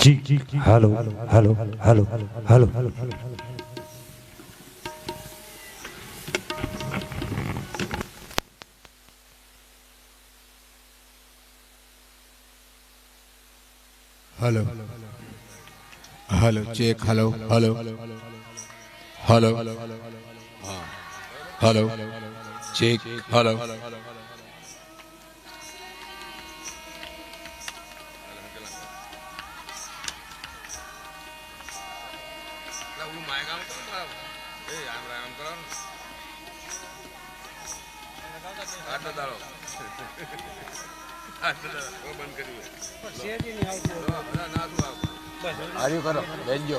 જી hello hello hello hello hello hello check hello hello hello hello check hello આર્યું કરો બેનજો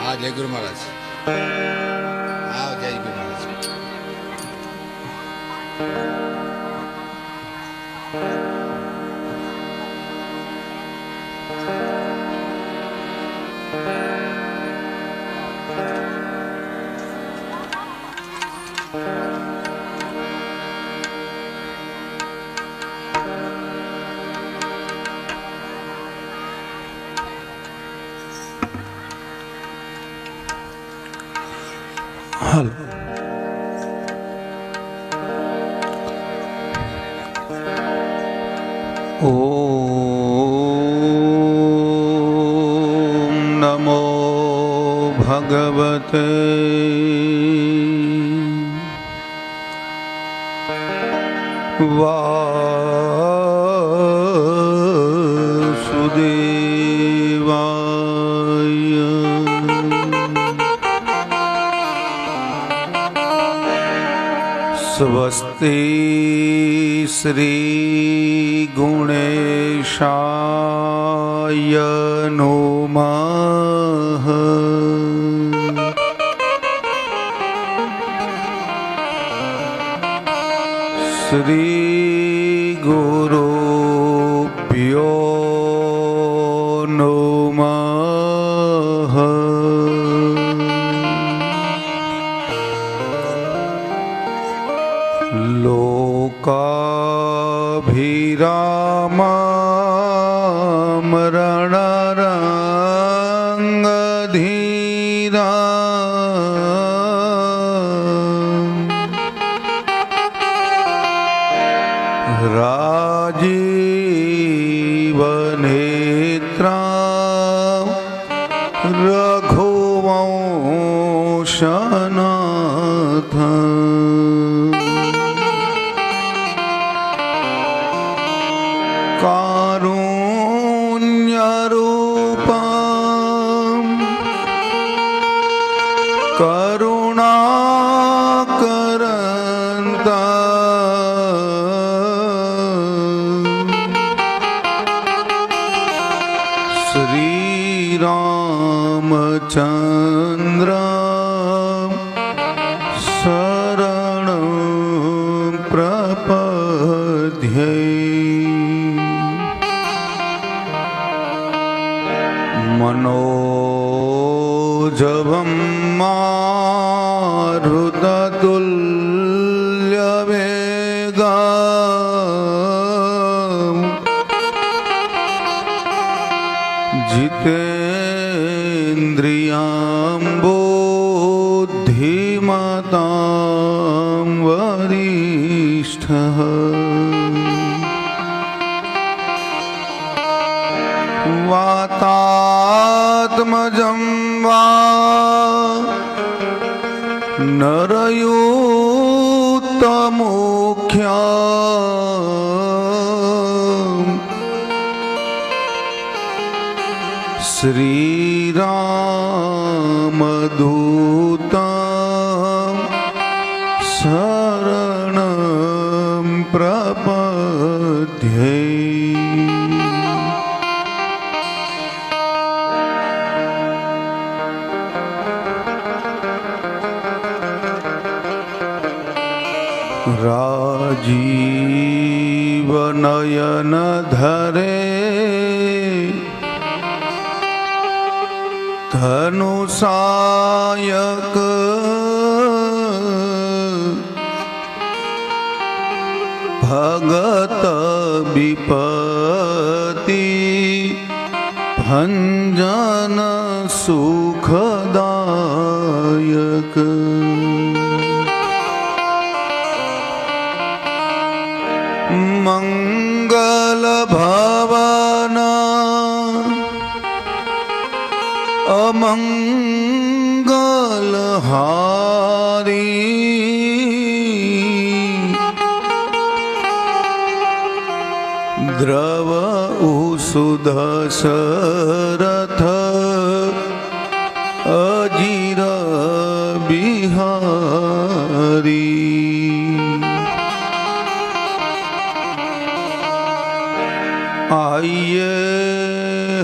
हाँ जय गुरु महाराज हाँ जय गुरु महाराज હાલો ઓમ નમો ભગવતે વાસુદેવાય સ્વસ્તિ શ્રી ગુણેશાય નમઃ શ્રી ગુરુભ્યો નમઃ લોકાભિરામં રણરંગધીરા રાજીવનેત્રા રઘુવંશનાથ કારુણ્યરૂપં કરુણાકરંતા શ્રીરામચંદ્ર શરણં પ્રપદ્યે मनोजवं मारुततुल्यवेगम् जितेन्द्रियां बुद्धिमतां वरिष्ठः वातात्मजं वा नरयूतमुख्यम् श्रीरामदूतं शरणं प्रपद्ये। राजीव नयन धरे धनुषायक भगत विपत्ति भंजन सुखदायक। मंगल भवन अमंगल हारी द्रव सुदशरथ अजीर बिहारी। आइए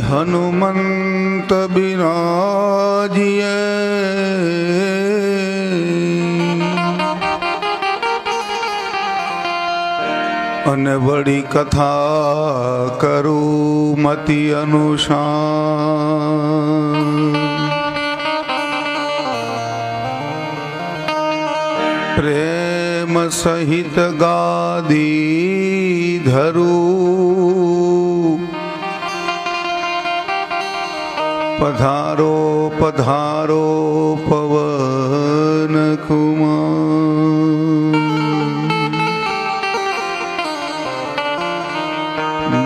हनुमंत बिराजिए अने बड़ी कथा करूं मति अनुशान। प्रेम सहित गादी धरूं पधारो पधारो पवन कुमार।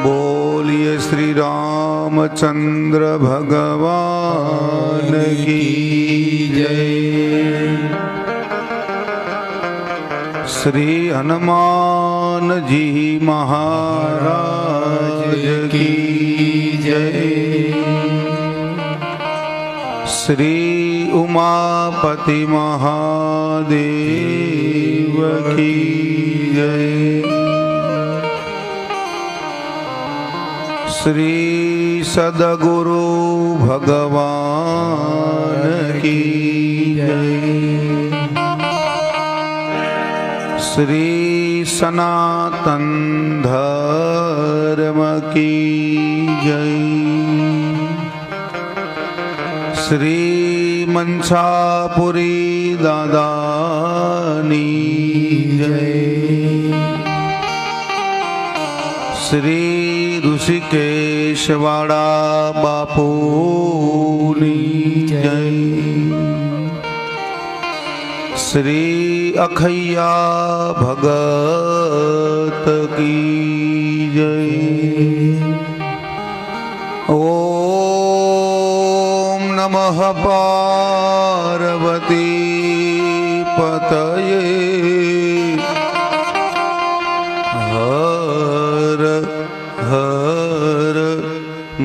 बोलिए श्री रामचंद्र भगवान की जय। श्री हनुमान जी महाराज की जय। श्री उमापति महादेव की जय। श्री सद्गुरु भगवान की जय। श्री सनातन धर्म की जय। श्री मंसापुरी दादानी जय। श्री ऋषिकेश वाड़ा बापूनी जय। श्री अखैया भगत की जय। ओम नमः पार्वती पतये हर हर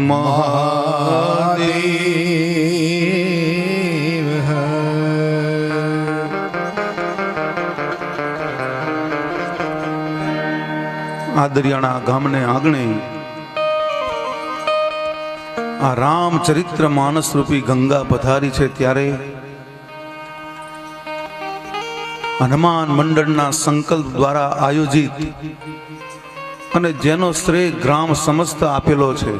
महादेव। आदरियाणा गामने आंगणे आ रामचरित्र मानस रूपी गंगा पधारी छे त्यारे हनुमान मंडळना संकल्प द्वारा आयोजित અને જેનો શ્રેય ગ્રામ સમસ્ત આપેલો છે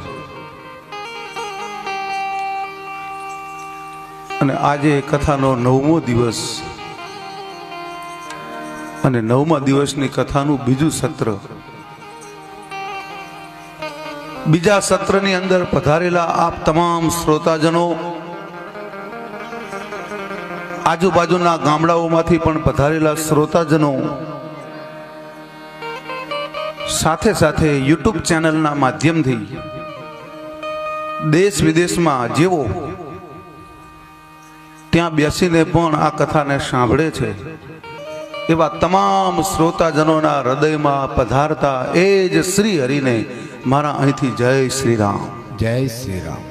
અને આજે કથાનો 9મો દિવસ અને 9મા દિવસની કથાનું બીજું સત્ર. બીજા સત્રની અંદર પધારેલા આપ તમામ શ્રોતાજનો, આજુબાજુના ગામડાઓમાંથી પણ પધારેલા શ્રોતાજનો, સાથે સાથે યુટ્યુબ ચેનલના માધ્યમથી દેશ વિદેશમાં જેવો ત્યાં બેસીને પણ આ કથાને સાંભળે છે એવા તમામ શ્રોતાજનોના હૃદયમાં પધારતા એ જ શ્રી હરિને મારા અહીંથી જય શ્રી રામ. જય શ્રી રામ.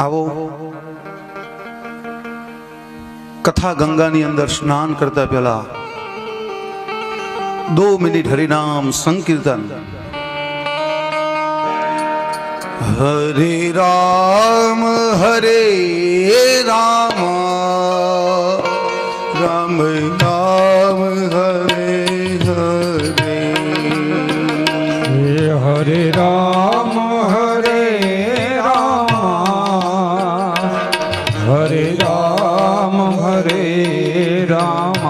આવો, કથા ગંગાની અંદર સ્નાન કરતા પહેલા 2 મિનિટ હરિનામ સંકીર્તન. હરે રામ હરે રામ રામ રામ હરે હરે. હરે રામ હરે રામ હરે રામ હરે રામ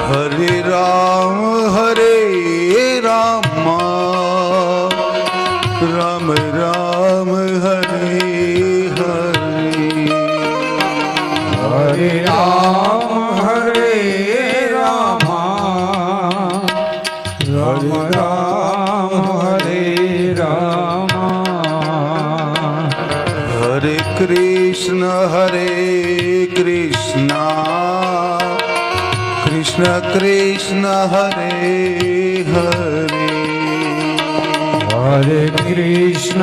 હરે રામ હરે રામ રામ રામ હરે હરે. હરે રામ હરે રામ રામ રામ હરે રામ. હરે કૃષ્ણ કૃષ્ણ કૃષ્ણ હરે હરે. હરે કૃષ્ણ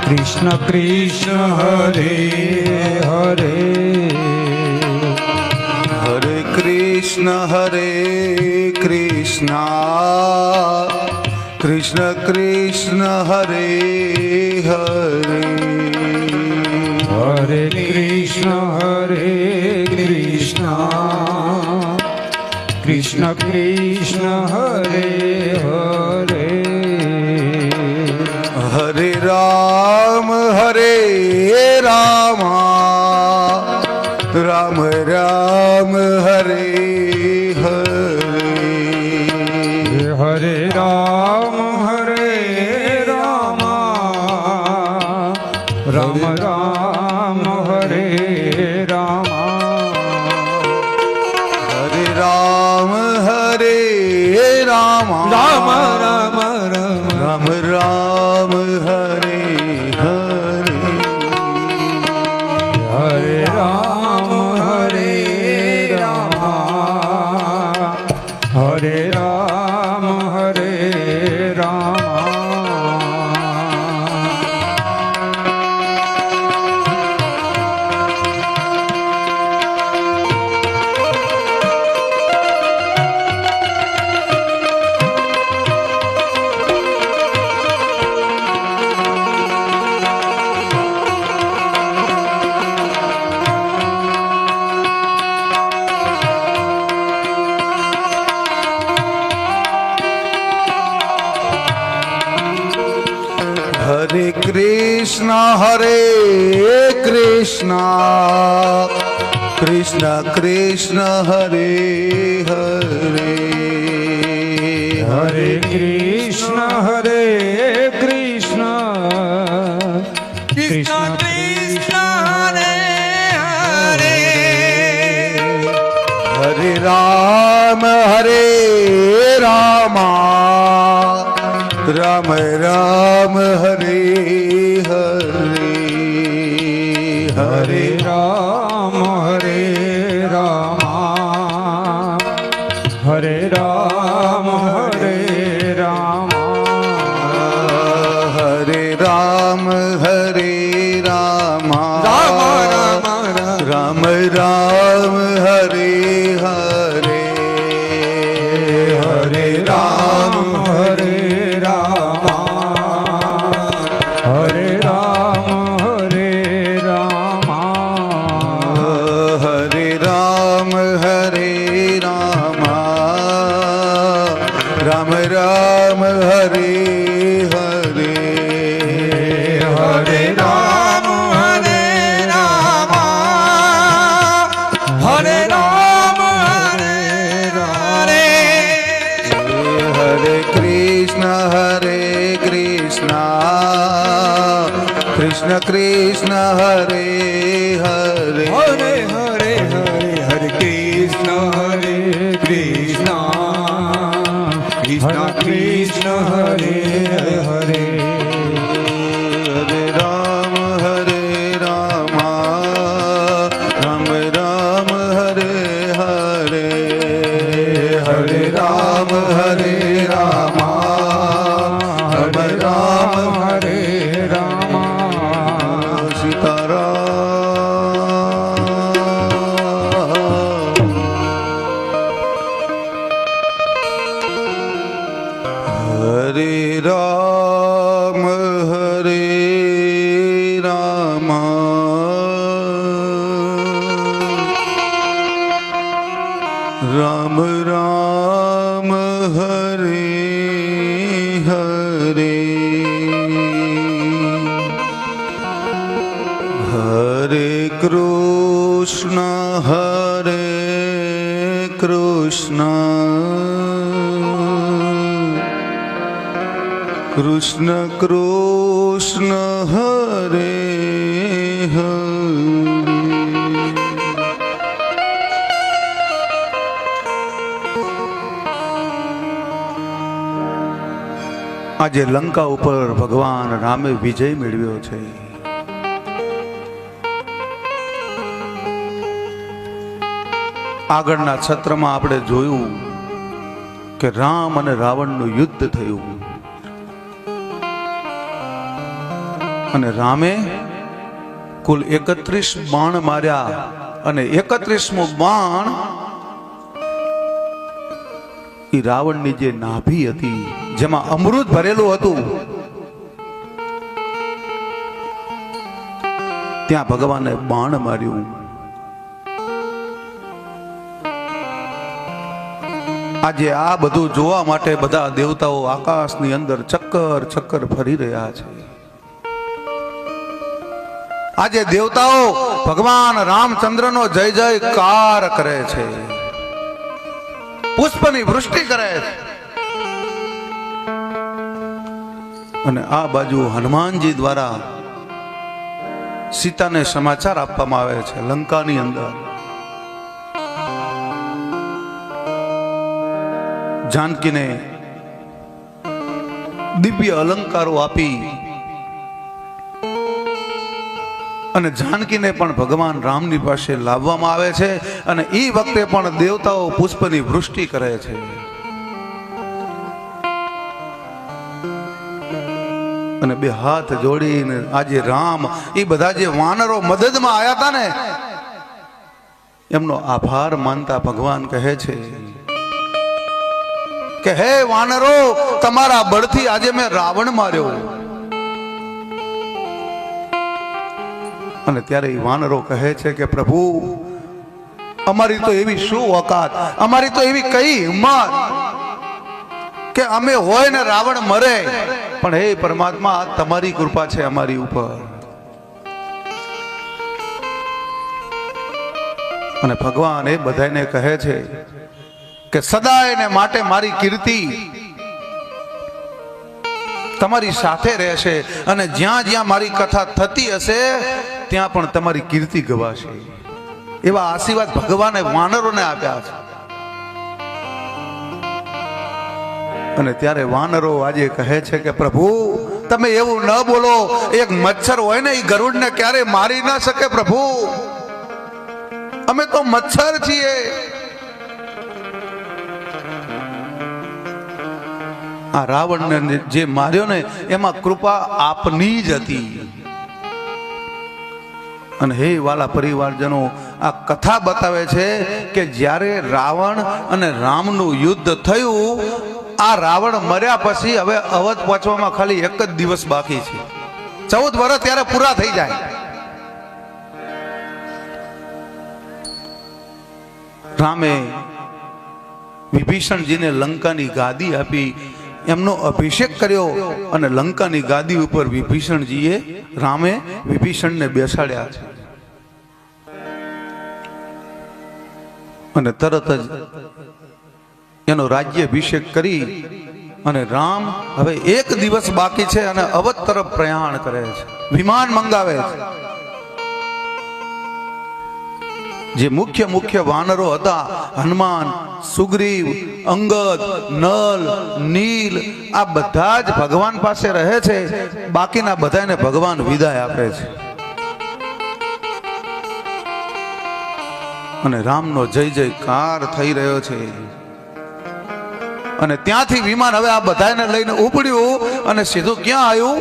કૃષ્ણ કૃષ્ણ હરે હરે. હરે કૃષ્ણ કૃષ્ણ કૃષ્ણ હરે હરે. હરે કૃષ્ણ કૃષ્ણ કૃષ્ણ હરે હરે. હરે રામ રામ રામ હરે હરે. હરે રામ રામ રામ રામ હરે રામ. હરે રામ રામ રામ રામ રામ રામ હરે હરે. હરે રામ હરે રામ હરે રામ. હરે કૃષ્ણ કૃષ્ણ કૃષ્ણ હરે હરે. હરે કૃષ્ણ કૃષ્ણ કૃષ્ણ હરે હરે. હરે રામ રામ રામ હરે હરે. હરે રામ હરે રામ હરે રામ. હરે રામ રામ રામ રામ હરે હરે. હરે રામ હરે રામ હરે રામ હરે રામ. હરે રામ રામ કૃષ્ણ હરે હરે હરે હરે હરે હરે કૃષ્ણ હરે કૃષ્ણ કૃષ્ણ કૃષ્ણ હરે હરે હરે રામ રામ રામ હરે હરે હરે રામ હરે રામ હરે રામ હરે રામ સીતારામ હરે રામ રામ રામ હરે હરે હરે કૃષ્ણ કૃષ્ણ કૃષ્ણ હરે હરે આજે લંકા ઉપર ભગવાન રામે વિજય મેળવ્યો છે. આગળના સત્રમાં આપણે જોયું કે રામ અને રાવણનું યુદ્ધ થયું અને રામે કુલ 31 બાણ માર્યા અને 31મું બાણ ઈ રાવણની જે નાભી હતી જેમાં અમૃત ભરેલું હતું ત્યાં ભગવાને બાણ માર્યું. આજે આ બધું જોવા માટે બધા દેવતાઓ આકાશની અંદર ચક્કર ચક્કર ફરી રહ્યા છે. આજે દેવતાઓ ભગવાન રામચંદ્રનો જય જયકાર કરે છે, પુષ્પની વૃષ્ટિ કરે છે. અને આ બાજુ હનુમાનજી દ્વારા સીતાને સમાચાર આપવામાં આવે છે. લંકાની અંદર જાનકીને દિવ્ય અલંકારો આપી અને જાનકીને પણ ભગવાન રામની પાસે લાવવામાં આવે છે. અને એ વખતે પણ દેવતાઓ પુષ્પની વૃષ્ટિ કરે છે. અને બે હાથ જોડીને આજે રામ એ બધા જે વાનરો મદદમાં આવ્યા હતા ને એમનો આભાર માનતા ભગવાન કહે છે કે હે વાનરો, તમારા બળથી આજે મેં રાવણ માર્યો. અને ત્યારે એ વાનરો કહે છે કે પ્રભુ, અમારી તો એવી શું ઓકાત, અમારી તો એવી કઈ હિંમત કે અમે હોય ને રાવણ મરે, પણ હે પરમાત્મા, તમારી કૃપા છે અમારી ઉપર. અને ભગવાન એ બધાને કહે છે કે સદાય ને માટે મારી કીર્તિ તમારી સાથે રહેશે અને જ્યાં જ્યાં મારી કથા થતી હશે ત્યાં પણ તમારી કીર્તિ ગવાશે. એવા આશીર્વાદ ભગવાને વાનરોને આપ્યા છે. અને ત્યારે વાનરો આજે કહે છે કે પ્રભુ, તમે એવું ન બોલો. એક મચ્છર હોય ને એ ગરુડને ક્યારે મારી ના શકે પ્રભુ. અમે તો મચ્છર છીએ. આ રાવણને જે માર્યો ને એમાં કૃપા આપની જ હતી. અને હે વાલા પરિવારજનો, આ કથા બતાવે છે કે જ્યારે રાવણ અને રામનું યુદ્ધ થયું, આ રાવણ મર્યા પછી હવે અવધ પહોંચવામાં ખાલી એક જ દિવસ બાકી છે. 14 વર્ષ ત્યારે પૂરા થઈ જાય. રામે વિભીષણજીને લંકાની ગાદી આપી, એમનો અભિષેક કર્યો અને લંકાની ગાદી ઉપર વિભીષણજીએ રામે વિભીષણને બેસાડ્યા છે. અને તરત જ એનો રાજ્યાભિષેક કરી અને રામ હવે એક દિવસ બાકી છે અને અવધ તરફ પ્રયાણ કરે છે, વિમાન મંગાવે છે. જે મુખ્ય વાનરો હતા, હનુમાન, સુગ્રીવ, અંગદ, નલ, નીલ, આ બધા જ ભગવાન પાસે રહે છે. બાકીના બધાને ભગવાન વિદાય આપે છે અને રામનો જય જયકાર થઈ રહ્યો છે. અને ત્યાંથી વિમાન હવે આ બધાને લઈને ઉપડ્યું અને સીધું ક્યાં આવ્યું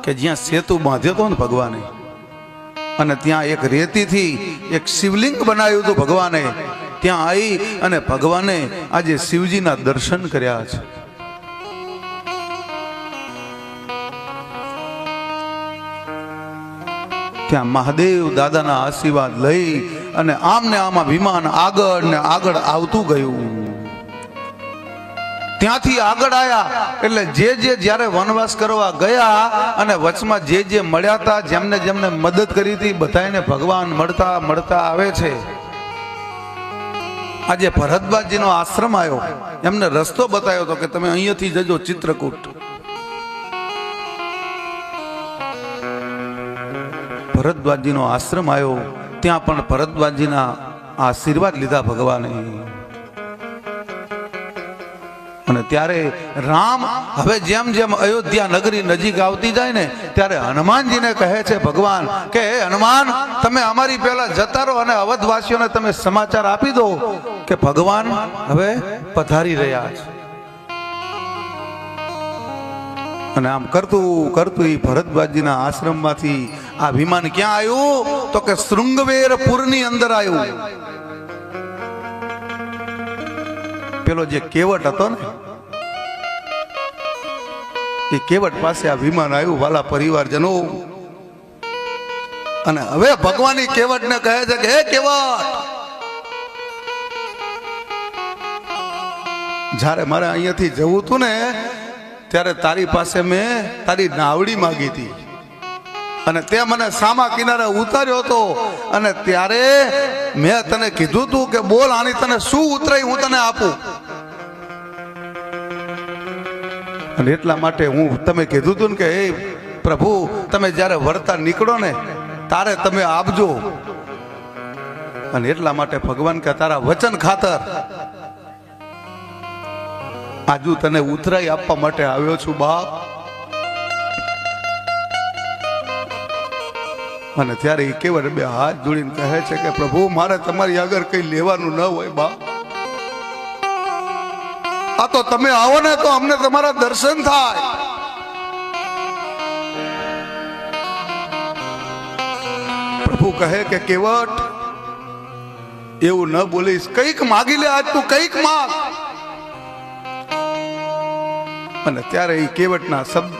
કે જ્યાં સેતુ બાંધ્યો હતો ને ભગવાને, અને ત્યાં એક રેતીથી એક શિવલિંગ બનાવ્યું હતું ભગવાને. ત્યાં આવી અને ભગવાને આજે શિવજીના દર્શન કર્યા છે. ત્યાં મહાદેવ દાદાના આશીર્વાદ લઈ અને આમને આમાં વિમાન આગળ ને આગળ આવતું ગયું. ત્યાંથી આગળ આયા એટલે જે જ્યારે વનવાસ કરવા ગયા અને વચમાં જે મળ્યા હતા, જેમને જેમને મદદ કરી હતી, બધાને ભગવાન મળતા આવે છે. આજે ભરતવાજીનો આશ્રમ આવ્યો, એમને રસ્તો બતાવ્યો હતો કે તમે અહીંયાથી જજો ચિત્રકૂટ. ભરતવાજીનો આશ્રમ આવ્યો, ત્યાં પણ ભરતવાજીના આશીર્વાદ લીધા ભગવાને. અને ત્યારે રામ હવે જેમ જેમ અયોધ્યા નગરી નજીક આવતી જાય ને ત્યારે હનુમાનજીને કહે છે ભગવાન કે હે હનુમાન, તમે અમારી પહેલા જતા રહો અને અવધવાસીઓને તમે સમાચાર આપી દો કે ભગવાન હવે પધારી રહ્યા છે. અને આમ કરતું એ ભરતવાજીના આશ્રમમાંથી આ વિમાન ક્યાં આવ્યું તો કે શૃંગવેરપુરની અંદર આવ્યું. પેલો જે કેવટ હતો ને એ કેવટ પાસે આ વિમાન આવ્યું વાલા પરિવારજનો. અને હવે ભગવાન કેવટને કહે છે કે હે કેવટ, જ્યારે મારે અહીંયાથી જવું હતું ને ત્યારે તારી પાસે મેં તારી નાવડી માંગી હતી અને તે મને સામા કિનારે ઉતાર્યો હતો. અને ત્યારે મેં તને કીધું તું કે બોલ આની તને શું ઉતરાય હું તને આપું. અને એટલા માટે હું તમે કીધું તું ને કે હે પ્રભુ, તમે જ્યારે વળતા નીકળો ને તારે તમે આપજો. અને એટલા માટે ભગવાન કે તારા વચન ખાતર આજુ તને ઉતરાઈ આપવા માટે આવ્યો છું બાપ. અને ત્યારે એ કેવળ બે હાથ જોડીને કહે છે કે પ્રભુ, મારે તમારી આગળ કઈ લેવાનું ન હોય બાપ. આ તો તમે આવો ને તો અમને તમારા દર્શન થાય. પ્રભુ કહે કે કેવટ, એવું ન બોલીશ, કઈક માગી લે આજ તું, કઈક માગ. અને ત્યારે એ કેવટના શબ્દ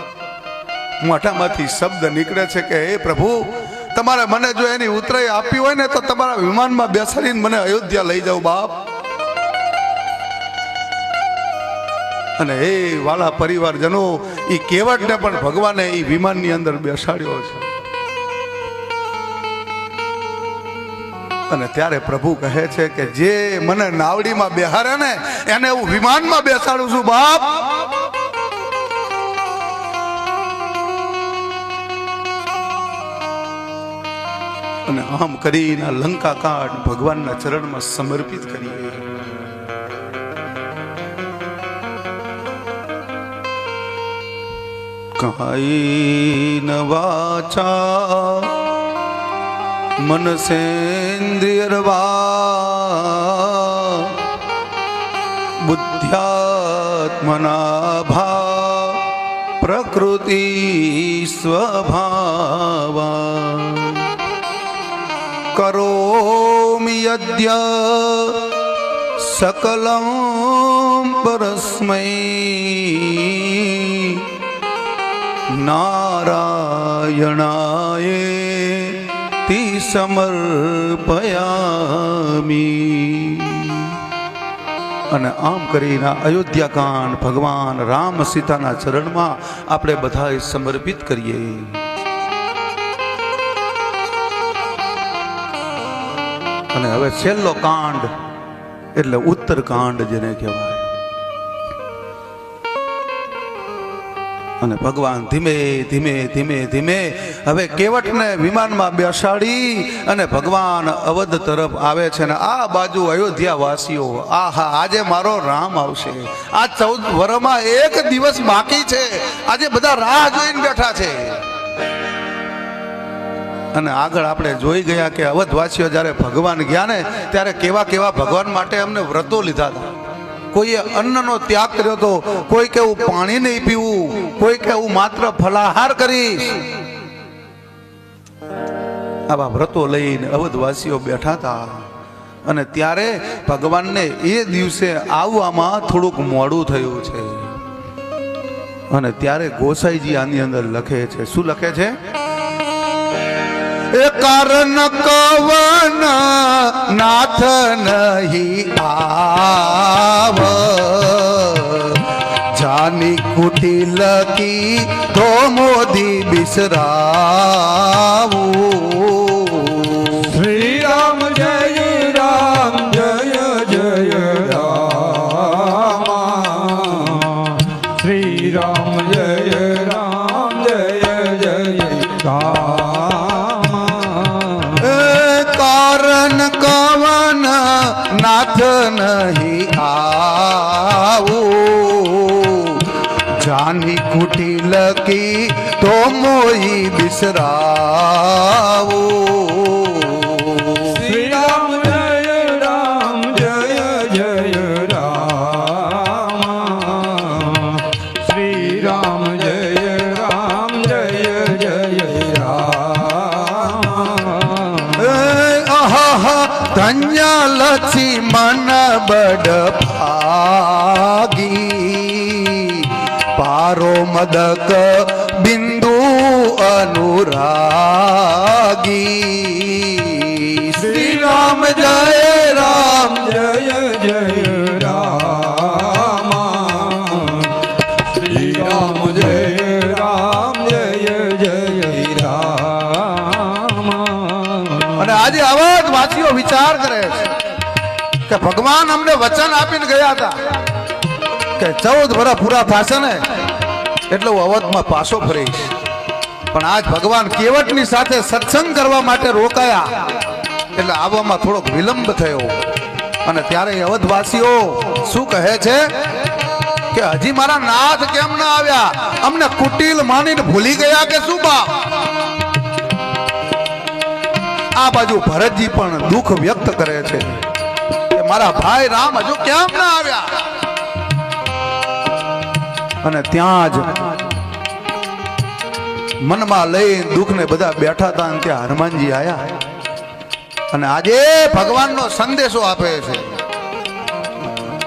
મોઢામાંથી શબ્દ નીકળે છે કે હે પ્રભુ, તમારે મને જો એની ઉતરાઈ આપી હોય ને તો તમારા વિમાનમાં બેસાડીને મને અયોધ્યા લઈ જાઓ બાપ. અને હે વાલા પરિવારજનો, એ કેવટને પણ ભગવાને એ વિમાનની અંદર બેસાડ્યો છે. અને ત્યારે પ્રભુ કહે છે કે જે મને નાવડીમાં બેહારે ને એને હું વિમાનમાં બેસાડું છું બાપ. અને આમ કરીને લંકા કાંડ ભગવાનના ચરણમાં સમર્પિત કરીએ. કાયેન વાચા મનસેન્દ્રિયર્વા બુદ્ધ્યાત્મના ભા પ્રકૃતિ સ્વભાવા કરોમિ યદ્ય સકલં પરસ્મૈ નારાયણાય તિ સમર્પયામિ. અને આમ કરીને અયોધ્યા કાંડ ભગવાન રામ સીતાના ચરણમાં આપણે બધા સમર્પિત કરીએ. અને હવે છેલ્લો કાંડ એટલે ઉત્તર કાંડ જેને કહેવાય. અને ભગવાન ધીમે ધીમે ધીમે ધીમે હવે કેવટને વિમાનમાં બેસાડી અને ભગવાન અવધ તરફ આવે છે ને આ બાજુ અયોધ્યા વાસીઓ આહા આજે મારો રામ આવશે આ 14 વર્ષમાં એક દિવસ બાકી છે આજે બધા રાહ જોઈને બેઠા છે અને આગળ આપણે જોઈ ગયા કે અવધવાસીઓ જ્યારે ભગવાન ગયા ને ત્યારે કેવા કેવા ભગવાન માટે અમને વ્રતો લીધા હતા કોઈએ અન્નનો ત્યાગ કર્યો હતો કોઈ કે હું પાણી નહીં પીવું કોઈ કે હું માત્ર ફલાહાર કરીશ આવા વ્રતો લઈને અવધવાસીઓ બેઠા હતા અને ત્યારે ભગવાનને એ દિવસે આવવામાં થોડુંક મોડું થયું છે અને ત્યારે ગોસાઈજી આની અંદર લખે છે શું લખે છે એ કારણ કવન નાથ નહીં આવ જાની કુટિલ કી તો મોદી બિસરાવું શ્રી રામ જય રામ જય જય રામ શ્રી રામ જય રામ જય જય રામ કારણ કવન નાથ નહીં આવું જાની કુટિલ કી તો મોઈ બિસરાવું શ્રી રામ જય રામ જય જય રામ શ્રી રામ જય રામ જય જય રામ ધન્ય લક્ષી મન બડ ભાગી પારો મદક બિંદુ અનુરાગી શ્રી રામ જય રામ જય જય રામ શ્રી રામ જય રામ જય જય રામ અને આજે આવા જ વાસીઓ વિચાર કરે છે કે ભગવાન અમને વચન આપીને ગયા હતા કે 14 વર્ષ પૂરા થશે ને એટલે હું અવધમાં પાછો ફરીશ પણ આજ ભગવાન કેવટની સાથે સત્સંગ કરવા માટે રોકાયા એટલે આવવામાં થોડોક વિલંબ થયો અને ત્યારે અવધવાસીઓ શું કહે છે કે હજી મારા નાથ કેમ ના આવ્યા અમને કુટિલ માનીને ભૂલી ગયા કે શું બાપ આ બાજુ ભરતજી પણ દુઃખ વ્યક્ત કરે છે કે મારા ભાઈ રામ હજુ કેમ ના આવ્યા અને ત્યાં જ મનમાં લઈ દુઃખને બધા બેઠા હતા અને ત્યાં હનુમાનજી આયા અને આજે ભગવાનનો સંદેશો આપે છે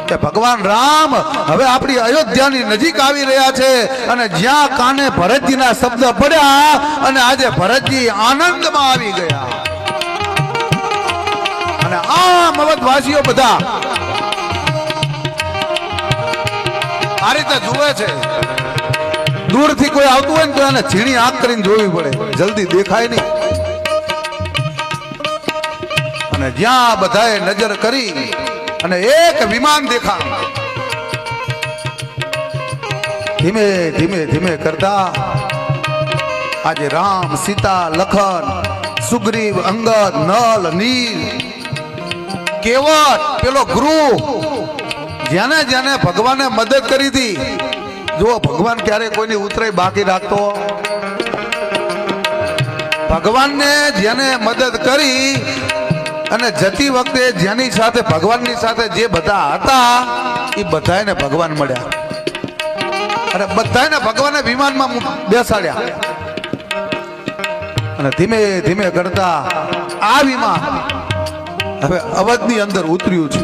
કે ભગવાન રામ હવે આપણી અયોધ્યાની નજીક આવી રહ્યા છે અને જ્યાં કાને ભરતજીના શબ્દ પડ્યા અને આજે ભરતજી આનંદમાં આવી ગયા અને આમ અવધવાસીઓ બધા આ રીતે જુએ છે દૂરથી કોઈ આવતું હોય ને તો એને ઝીણી આંખ કરીને જોવી પડે જલ્દી દેખાય નહીં અને જ્યાં બધાએ નજર કરી અને એક વિમાન દેખાયું ધીમે ધીમે ધીમે કરતા આજે રામ સીતા લખન સુગ્રીવ અંગદ નલ નીલ કેવટ પેલો ગુરુ જેને જેને ભગવાને મદદ કરી હતી જો ભગવાન ક્યારે કોઈની ઉતરાઈ બાકી રાખતો ભગવાનને જેને મદદ કરી અને જતી વખતે જેની સાથે ભગવાનની સાથે જે બધા હતા એ બધાને ભગવાન મળ્યા અને બધાને ભગવાને વિમાનમાં બેસાડ્યા અને ધીમે ધીમે કરતા આ વિમાન હવે અવધની અંદર ઉતર્યું છે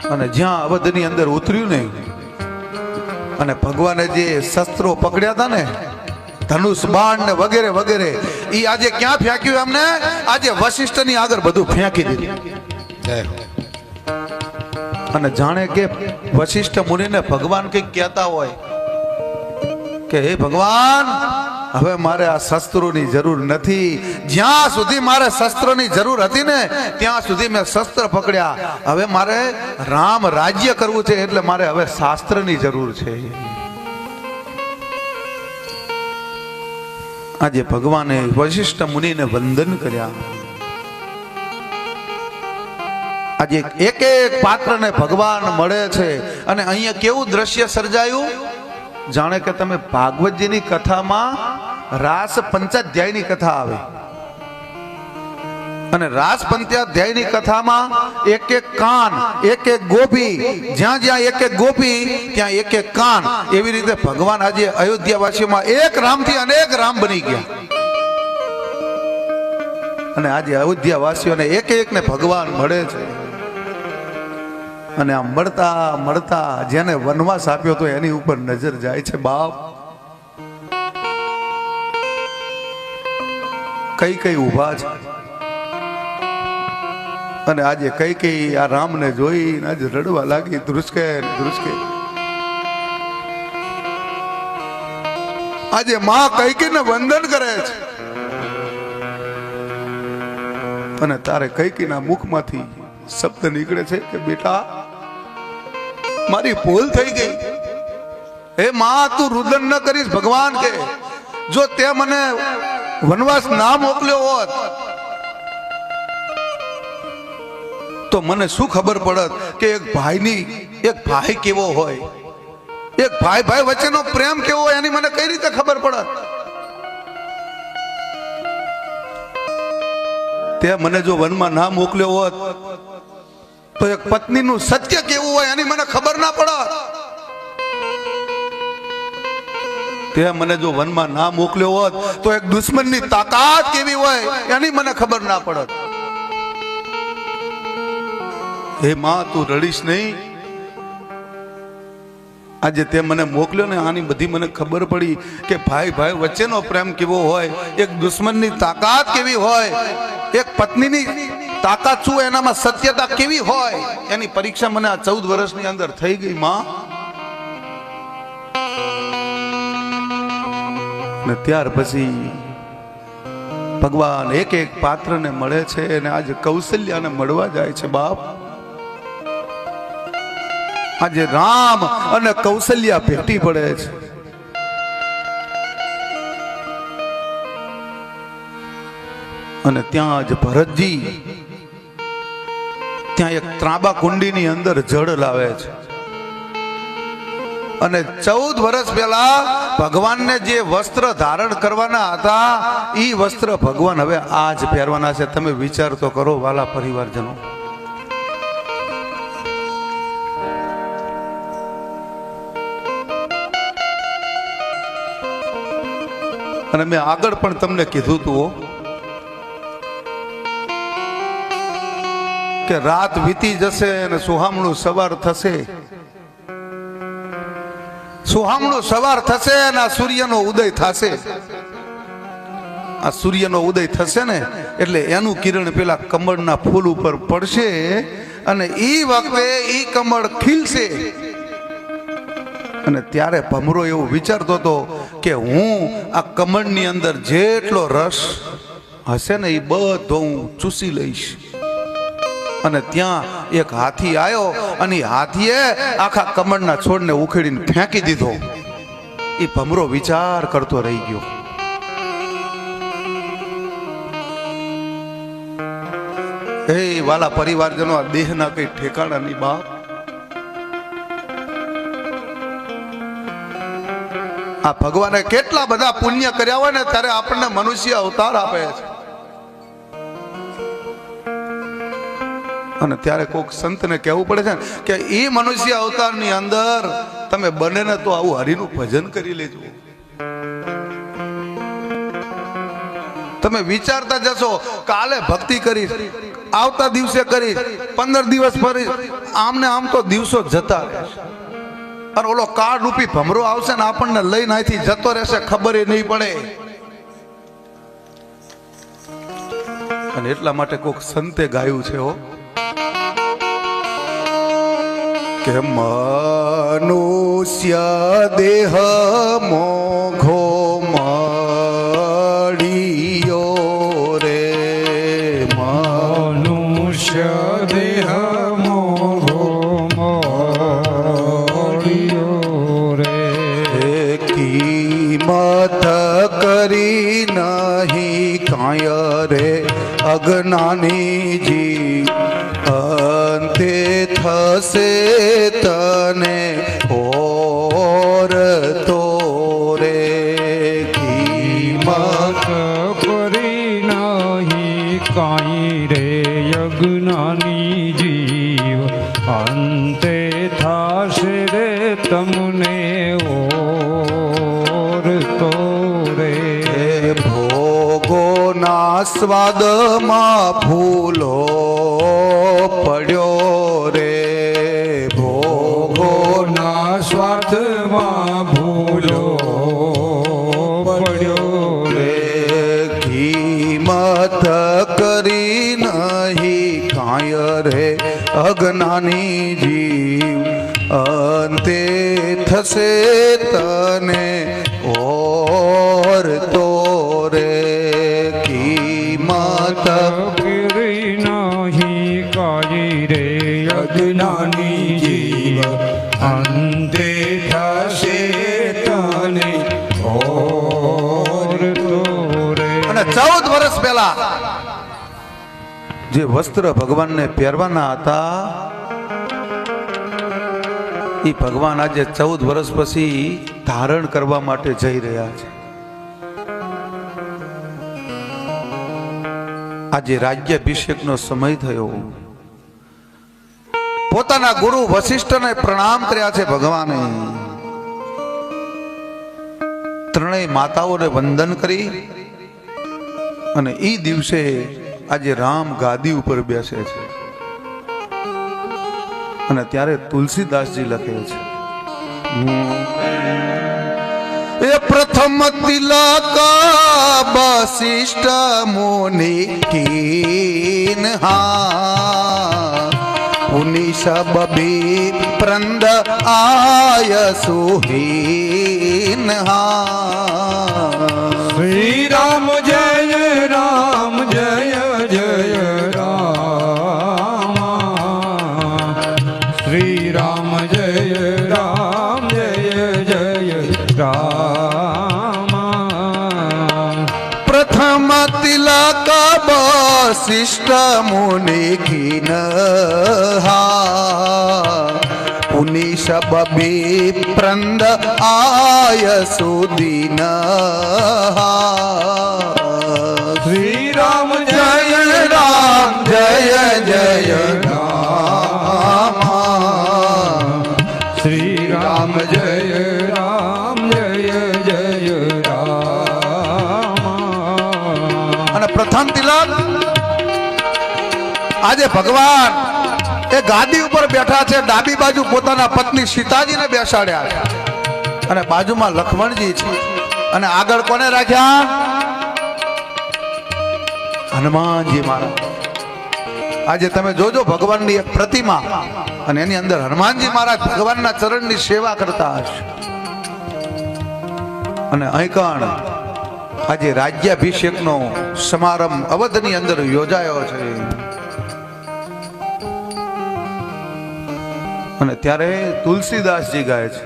અને જ્યાં અવધની અંદર ઉતર્યું ને અને ભગવાને જે શસ્ત્રો પકડ્યા હતા ને ધનુષ બાણ ને વગેરે વગેરે એ આજે ક્યાં ફેંક્યું એમને આજે વશિષ્ઠની આગળ બધું ફેંકી દીધું જય હો. અને જાણે કે વશિષ્ઠ મુનિને ભગવાન કંઈક કહેતા હોય કે હે ભગવાન હવે મારે આ શસ્ત્રોની જરૂર નથી. જ્યાં સુધી મારે શસ્ત્રની જરૂર હતી ને ત્યાં સુધી મેં શસ્ત્ર પકડ્યા. હવે મારે રામ રાજ્ય કરવું છે એટલે મારે હવે શાસ્ત્રની જરૂર છે. આજે ભગવાને વશિષ્ઠ મુનિને વંદન કર્યા. આજે એક એક પાત્રને ભગવાન મળે છે અને અહીંયા કેવું દ્રશ્ય સર્જાયું જાણે કે તમે ભાગવતજીની કથામાં રાસ પંચાધ્યાયની કથા આવે અને રાસ પંચાધ્યાયની કથામાં એક એક કાન એક એક ગોપી, જ્યાં જ્યાં એક એક ગોપી ત્યાં એક એક કાન. એવી રીતે ભગવાન આજે અયોધ્યાવાસીઓમાં એક રામથી અનેક રામ બની ગયા અને આજે અયોધ્યાવાસીઓને એક એકને ભગવાન મળે છે. અને આ મળતા મળતા જેને વનવાસ આપ્યો તો એની ઉપર નજર જાય છે. બાપ કઈ કઈ ઊભા છે અને આજે કઈ કઈ આ રામને જોઈને આજે રડવા લાગી. ધ્રુસકે ધ્રુસકે આજે માં કઈકીને વંદન કરે છે અને તારે કઈકીના મુખમાંથી શબ્દ નીકળે છે કે બેટા મારી ભૂલ થઈ ગઈ. હે માં તું રુદન ન કરીશ. ભગવાન કે જો તે મને વનવાસ ના મોકલ્યો હોત તો મને શું ખબર પડત કે એક ભાઈ કેવો હોય, એક ભાઈ ભાઈ વચ્ચેનો પ્રેમ કેવો હોય એની મને કઈ રીતે ખબર પડત. તે મને જો વનમાં ના મોકલ્યો હોત તો એક પત્નીનું સત્ય કેવું હોય એની મને ખબર ના પડત. તે મને જો વનમાં ના મોકલ્યો હોત તો એક દુશ્મનની તાકાત કેવી હોય એની મને ખબર ના પડત. હે માં તું રડીશ નહીં. આજે તે મને મોકલ્યો ને આની બધી મને ખબર પડી કે ભાઈ ભાઈ વચ્ચેનો પ્રેમ કેવો હોય, એક દુશ્મનની તાકાત કેવી હોય, એક પત્નીની તાકાત શું એનામાં સત્યતા કેવી હોય એની પરીક્ષા મને આ 14 વર્ષની અંદર થઈ ગઈ માં. ને ત્યાર પછી ભગવાન એક એક પાત્રને મળે છે અને આજે કૌશલ્યાને મળવા જાય છે. બાપ આજે રામ અને કૌશલ્યા ભેટી પડે છે. અને ત્યાં જ ભરતજી ત્યાં એક ત્રાંબા કુંડીની અંદર જળ લાવે છે અને 14 વર્ષ પહેલા ભગવાનને જે વસ્ત્ર ધારણ કરવાના હતા એ વસ્ત્ર ભગવાન હવે આજ પહેરવાના છે. તમે વિચાર તો કરો વાલા પરિવારજનો. અને મેં આગળ પણ તમને કીધું હતું કે રાત વીતી જશે અને સુહામણું સવાર થશે. સુહામણું સવાર થશે અને આ સૂર્યનો ઉદય થશે. આ સૂર્યનો ઉદય થશે ને એટલે એનું કિરણ પેલા કમળના ફૂલ ઉપર પડશે અને ઈ વખતે ઈ કમળ ખીલશે. અને ત્યારે ભમરો એવું વિચારતો હતો કે હું આ કમળની અંદર જેટલો રસ હશે ને એ બધો હું ચૂસી લઈશ. અને ત્યાં એક હાથી આવ્યો અને હાથીએ આખા કમળના છોડને ઉખેડીને ફેંકી દીધો. એ ભમરો વિચાર કરતો રહી ગયો. હે વાલા પરિવારજનો, આ દેહના કઈ ઠેકાણા નહીં બાપ. આ ભગવાને કેટલા બધા પુણ્ય કર્યા હોય ને ત્યારે આપણને મનુષ્ય અવતાર આપે છે. અને ત્યારે કોઈક સંતને કહેવું પડે છે કે એ મનુષ્ય અવતારની અંદર તમે બને ને તો આવું હરિનું ભજન કરી લેજો. તમે વિચારતા જશો કાલે ભક્તિ કરી, આવતા દિવસે કરી, 15 દિવસ ફરી, આમ ને આમ તો દિવસો જતા રહેશે. અને ઓલો કાળ રૂપી ભમરો આવશે ને આપણને લઈને અહીંથી જતો રહેશે, ખબર એ નહીં પડે. અને એટલા માટે કોઈક સંતે ગાયું છે હો કે મનુષ્ય દેહ મોઘો મત કરી નહીં કાય રે અજ્ઞાની જી અંતે થશે તને ઓર તો રે કિંમત કરી નહીં કાંઈ રે યજ્ઞાની જીવ અંતે થાશે રે તમને ઓર તો રે ભોગોના સ્વાદમાં ભૂલો પડ્યો રે ભોગોના સ્વાર્થમાં ભૂલો પડ્યો રે કિંમત કરી નહીં કાય રે અજ્ઞાની જીવ અંતે થશે તને ઓર તો રે કિંમત કરી નહીં કાંઈ રે યજ્ઞાની જીવ અંતે થશે તને ઓર તો રે અને 14 વર્ષ પહેલા જે વસ્ત્ર ભગવાનને પહેરવાના હતા એ ભગવાન આજે 14 વર્ષ પછી ધારણ કરવા માટે જઈ રહ્યા છે. આજે રાજ્યાભિષેકનો સમય થયો. પોતાના ગુરુ વશિષ્ઠને પ્રણામ કર્યા છે ભગવાને. ત્રણેય માતાઓને વંદન કરી અને એ દિવસે આજે રામ ગાદી ઉપર બેસે છે. અને ત્યારે તુલસીદાસજી લખે છે એ પ્રથમ તિલક વશિષ્ઠ મુનિ કીન હા પુનિ સબ બી પ્રંદ આય સુહીન હા શ્રી રામ જય રામ જય જય રામ શ્રી રામ જય રામ જય જય રામ પ્રથમ તિલક વશિષ્ઠ મુનિ કીન હા પુનિ સબ બી પ્રંદ આય સુદીન શ્રી રામ જય રામ જય જય રામ શ્રી રામ જય રામ જય જય રામ અને પ્રથમ તિલક આજે ભગવાન એ ગાદી ઉપર બેઠા છે. ડાબી બાજુ પોતાના પત્ની સીતાજીને બેસાડ્યા છે અને બાજુમાં લક્ષ્મણજી છે અને આગળ કોને રાખ્યા? હનુમાનજી મહારાજ. આજે તમે જોજો ભગવાનની એક પ્રતિમા અને એની અંદર હનુમાનજી મહારાજ ભગવાનના ચરણની સેવા કરતા હશે. અને અહીં કણ આજે રાજ્યાભિષેકનો સમારંભ અવધની અંદર યોજાયો છે. અને ત્યારે તુલસીદાસજી ગાય છે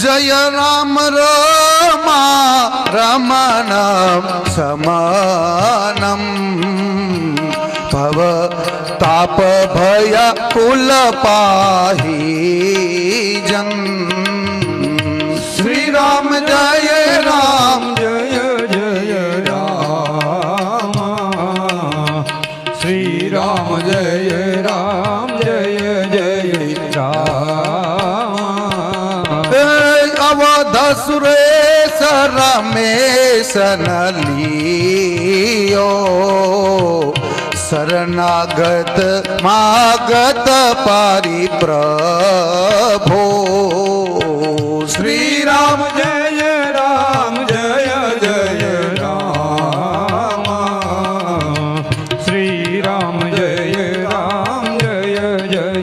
જય રામ રમા રમનમ સમાનમ ભવ તાપ ભય કુલ પાહી જન શ્રી રામ જય રામ જય જય રામ શ્રી રામ જય રામ જય જય રામ અવધ સુરેશ રમેશ નલિયો શરણાગત માગત પરિપ્રભો શ્રી રામ જય રામ જય જય રામ શ્રી રામ જય રામ જય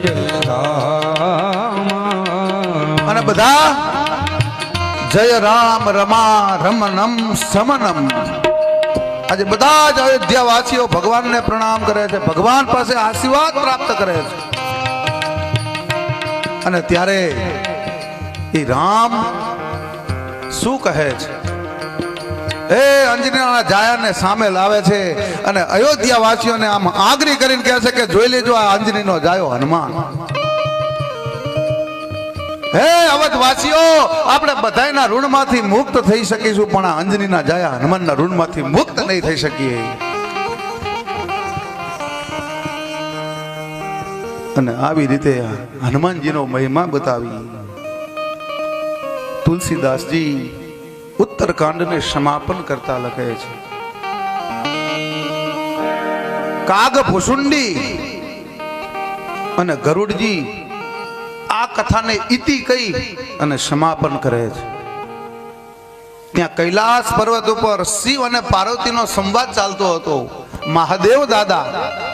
જય રામ અને બધા જય રામ રમા રમનમ સમનમ. આજે બધા જ અયોધ્યાવાસીઓ ભગવાનને પ્રણામ કરે છે, ભગવાન પાસે આશીર્વાદ પ્રાપ્ત કરે છે. અને ત્યારે એ રામ શું કહે છે? એ અંજનીના જાયાને સામે લાવે છે અને અયોધ્યા વાસીઓને આમ આગ્રહ કરીને કહે છે કે જોઈ લેજો આ અંજનીનો જાયો હનુમાન. હે અવધ વાસીઓ, આપણે બધાયના ઋણમાંથી મુક્ત થઈ શકીશું, પણ આ અંજનીના જાયા હનુમાનના ઋણમાંથી મુક્ત નહીં થઈ શકીએ. અને આવી રીતે હનુમાનજીનો મહિમા બતાવી તુલસીદાસજી ઉત્તરકાંડને સમાપન કરતા લખે છે, કાગ ભુસુંડી અને ગરુડજી આ કથાને ઇતિ કહી અને સમાપન કરે છે. ત્યાં કૈલાસ પર્વત ઉપર શિવ અને પાર્વતીનો સંવાદ ચાલતો હતો. મહાદેવ દાદા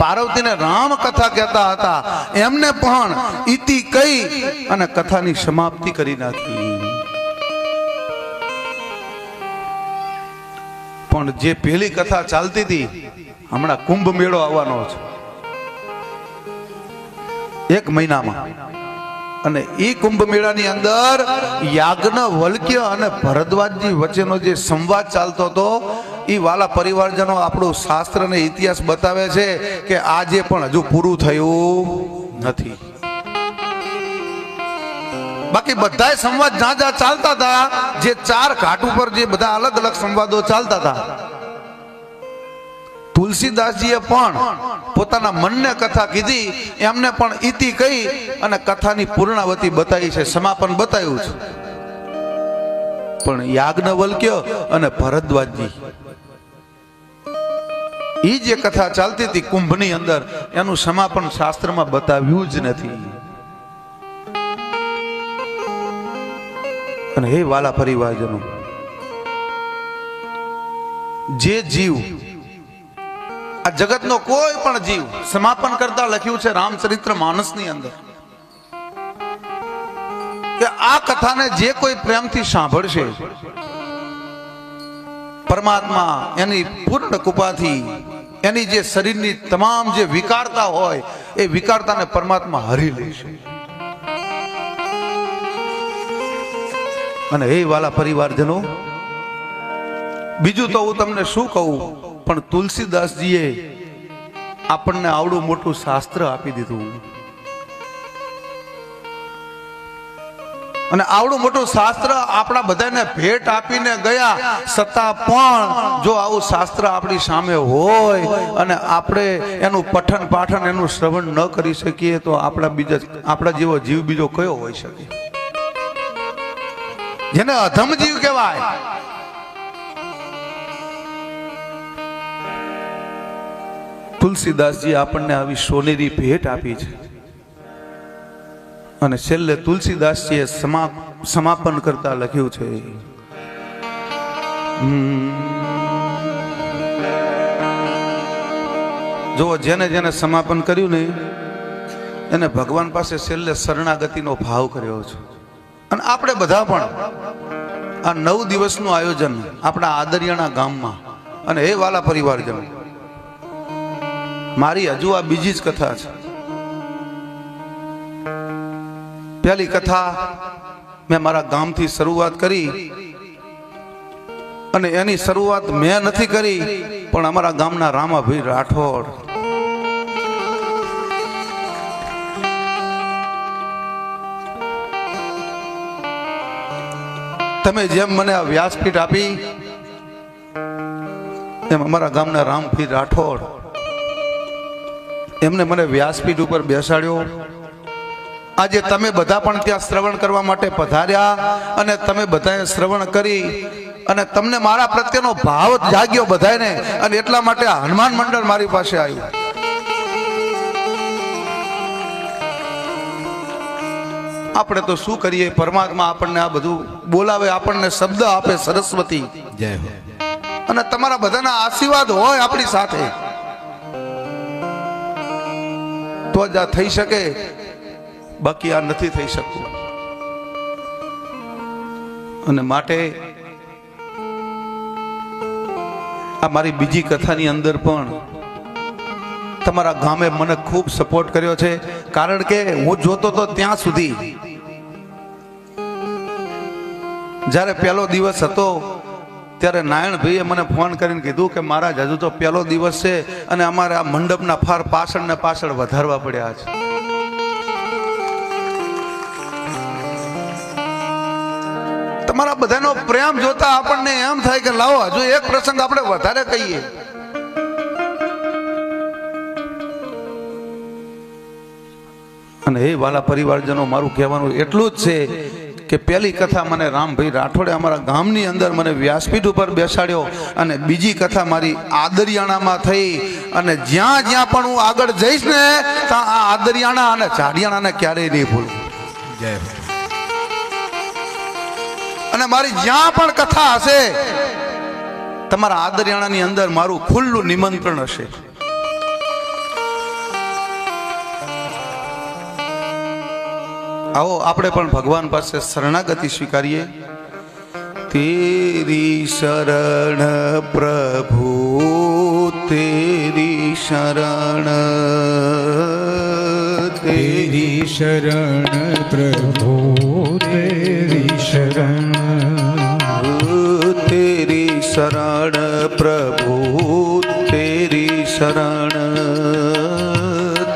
પાર્વતીને રામ કથા કહેતા હતા, એમને પણ ઇતિ કહી અને કથાની સમાપ્તિ કરી નાખી. પણ જે પહેલી કથા ચાલતી હતી, હમણાં કુંભ મેળો આવવાનો છે 1 મહિનામાં, અને એ કુંભ મેળાની અંદર યાજ્ઞવલ્ક્ય અને ભરદ્વાજજી વચ્ચેનો જે સંવાદ ચાલતો હતો, એ વાલા પરિવારજનો આપણું શાસ્ત્ર અને ઇતિહાસ બતાવે છે કે આજે પણ હજુ પૂરું થયું નથી. બાકી બધા સંવાદ જ્યાં જ્યાં ચાલતા હતા, જે 4 ઘાટ ઉપર જે બધા અલગ અલગ સંવાદો ચાલતા હતા, તુલસીદાસજીએ પણ પોતાના મનને કથા કીધી, એમને પણ ઇતિ કહી અને કથાની પૂર્ણાવતી બતાવી છે, સમાપન બતાવ્યું છે. પણ યાજ્ઞવલ્ક્ય અને ભરદ્વાજજી એ જે કથા ચાલતી હતી કુંભની અંદર, એનું સમાપન શાસ્ત્રમાં બતાવ્યું જ નથી. અને હે વાલા પરિવારજનો, જે જીવ, આ જગતનો કોઈ પણ જીવ સમાપન કરતા લખ્યું છે રામચરિત્ર માનસની અંદર કે આ કથાને જે કોઈ પ્રેમથી સાંભળશે, પરમાત્મા એની પૂર્ણ કૃપાથી એની જે શરીરની તમામ જે વિકારતા હોય એ વિકારતાને પરમાત્મા હરી લેશે. અને હે વાલા પરિવારજનો, બીજું તો હું તમને શું કહું, પણ તુલસીદાસજીએ આપણને આવડું મોટું શાસ્ત્ર આપી દીધું, અને આવડું મોટું શાસ્ત્ર આપણા બધાને ભેટ આપીને ગયા, છતાં પણ જો આવું શાસ્ત્ર આપણી સામે હોય અને આપણે એનું પઠન પાઠન એનું શ્રવણ ન કરી શકીએ તો આપણા જેવો જીવ બીજો કયો હોઈ શકે, જેને અધમ જીવ કહેવાય. તુલસીદાસજી આપણને આવી સોનેરી ભેટ આપી છે. અને છેલ્લે તુલસીદાસજીએ સમાપન કરતા લખ્યું છે, જો જેને જેને સમાપન કર્યું ને એને ભગવાન પાસે છેલ્લે શરણાગતિનો ભાવ કર્યો છે. અને આપણે બધા પણ આ 9 દિવસનું આયોજન આપણા આદરિયાણા ગામમાં, અને એ વાલા પરિવારજનો, મારી હજુ આ બીજી જ કથા છે. પહેલી કથા મેં મારા ગામથી શરૂઆત કરી, અને એની શરૂઆત મેં નથી કરી, પણ અમારા ગામના રામાભાઈ રાઠોડ, તમે જેમ મને આ વ્યાસપીઠ આપી એમ અમારા ગામના રામભાઈ રાઠોડ, એમને મને વ્યાસપીઠ ઉપર બેસાડ્યો. આજે તમે બધા પણ ત્યાં શ્રવણ કરવા માટે પધાર્યા, અને તમે બધાએ શ્રવણ કરી અને તમને મારા પ્રત્યેનો ભાવ જાગ્યો બધાને, અને એટલા માટે આ હનુમાન મંડળ મારી પાસે આવ્યું. આપણે તો શું કરીએ, પરમાત્મા આપણને આ બધું બોલાવે, આપણને શબ્દ આપે, સરસ્વતી જય હો. અને તમારા બધાના આશીર્વાદ હોય આપણી સાથે તો જ આ થઈ શકે, બાકી આ નથી થઈ શકતું. અને માટે આ મારી બીજી કથાની અંદર પણ તમારા ગામે મને ખૂબ સપોર્ટ કર્યો છે, કારણ કે હું જોતો તો ત્યાં સુધી જ્યારે પહેલો દિવસ હતો ત્યારે નારાયણભાઈએ મને ફોન કરીને કીધું કે મહારાજ હજુ તો પહેલો દિવસ છે અને અમારે આ મંડપના ફાર પાછળ ને પાછળ વધારવા પડ્યા છે. તમારા બધાનો પ્રેમ જોતા આપણને એમ થાય કે લાવો હજુ એક પ્રસંગ આપણે વધારે કહીએ. અને એ વાલા પરિવારજનો, મારું કહેવાનું એટલું જ છે કે પહેલી કથા મને રામભાઈ રાઠોડે અમારા ગામની અંદર મને વ્યાસપીઠ ઉપર બેસાડ્યો અને બીજી કથા મારી આદરિયાણામાં થઈ. અને જ્યાં જ્યાં પણ હું આગળ જઈશ ને ત્યાં આ આદરિયાણા અને ઝાડિયાણાને ક્યારેય નહીં ભૂલું. જય હો. અને મારી જ્યાં પણ કથા હશે તમારા આદરિયાણાની અંદર મારું ખુલ્લું નિમંત્રણ હશે. આવો આપણે પણ ભગવાન પાસે શરણાગતિ સ્વીકારીએ. તેરી શરણ પ્રભુ તેરી શરણ, તેરી શરણ પ્રભુ તેરી શરણ, તેરી શરણ પ્રભુ તેરી શરણ,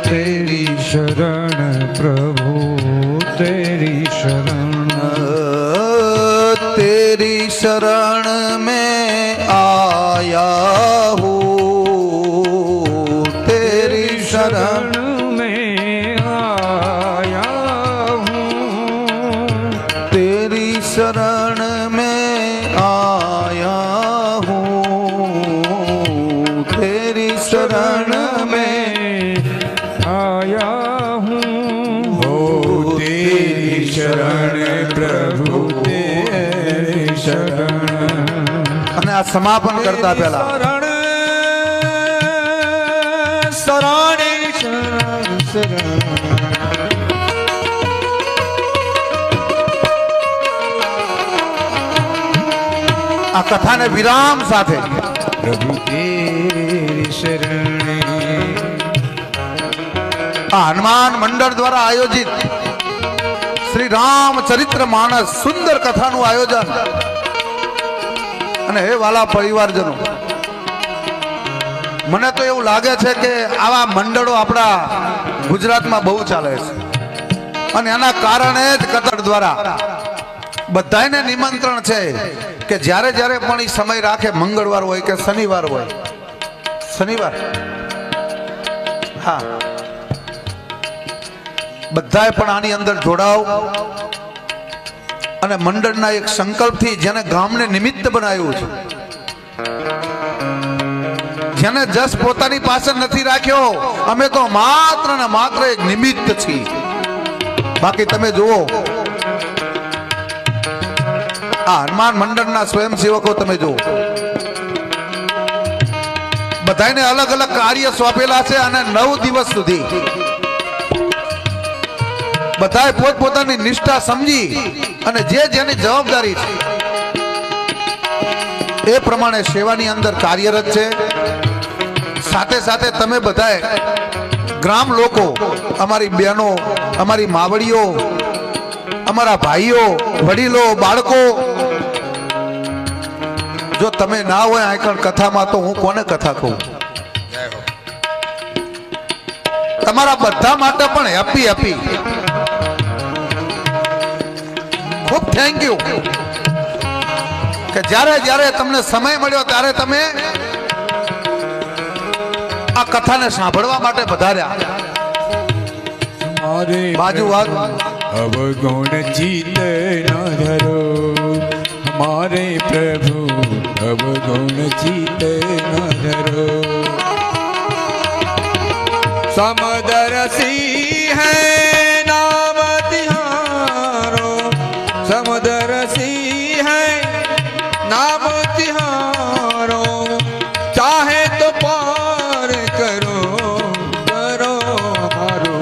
તેરી શરણ પ્રભુ तेरी शरण, तेरी शरण में आया हूँ, तेरी शरण में आया हूँ, तेरी शरण में आया हूँ, तेरी शरण में आया हूँ, तेरी शरण प्रभु तेरी शरण. અને આ સમાપન કરતા પહેલા શરણે શરણ શરણ, આ કથાને વિરામ સાથે પ્રભુ તેરી શરણે. આ હનુમાન મંડળ દ્વારા આયોજિત શ્રી રામચરિત્ર માનસ સુંદર કથાનું આયોજન. અને હે વાલા પરિવારજનો, મને તો એવું લાગે છે કે આવા મંડળો આપણા ગુજરાતમાં બહુ ચાલે છે અને એના કારણે જ કથા દ્વારા બધાને નિમંત્રણ છે કે જ્યારે જ્યારે પણ એ સમય રાખે, મંગળવાર હોય કે શનિવાર હોય, શનિવાર, હા, બધાએ પણ આની અંદર જોડાવ અને મંડળના એક સંકલ્પથી જેને ગામને નિમિત્ત બનાવ્યું છે, જેને જસ પોતાની પાસે નથી રાખ્યો, અમે તો માત્ર ને માત્ર એક નિમિત્ત છીએ. બાકી તમે જુઓ આ હનુમાન મંડળના સ્વયંસેવકો તમે જુઓ, બધાને અલગ અલગ કાર્ય સોંપેલા છે અને 9 દિવસ સુધી બધાએ પોતપોતાની નિષ્ઠા સમજી અને જે જેની જવાબદારી છે એ પ્રમાણે સેવાની અંદર કાર્યરત છે. સાથે સાથે તમે બધાએ ગ્રામ લોકો, અમારી બહેનો, અમારી માવડીઓ, અમારા ભાઈઓ, વડીલો, બાળકો, જો તમે ના હોય આકણ કથામાં તો હું કોને કથા કહું? તમારા બધા માટે પણ હેપી હેપી, ખૂબ થેન્ક યુ કે જ્યારે જ્યારે તમને સમય મળ્યો ત્યારે તમે આ કથાને સાંભળવા માટે પધાર્યા. બાજુ વાત અવગુણ ચિત્ત ના ધરો, हमारे प्रभु अवगुण चित्त न धरो. समदरसी है नाम तिहारो, समदरसी है नाम तिहारो, चाहे तो पार करो करो हारो.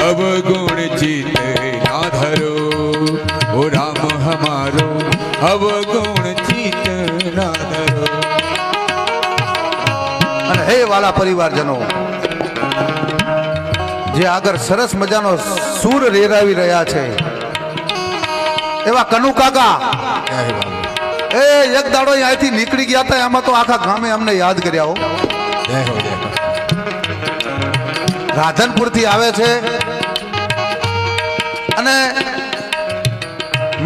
अवगुण चित्त ना धरो, ओ राम हमारो अवगुण चित्त ना धरो. અને હે વાલા પરિવારજનો, જે આગળ સરસ મજાનો સૂર રેરાવી રહ્યા છે એવા કનુ કાકા જય બાબુ એ એક દાડો અહીંયાથી નીકળી ગયા હતા, એમાં તો આખા ગામે અમને યાદ કર્યા હો. જય હો જય હો. રાધનપુર થી આવે છે અને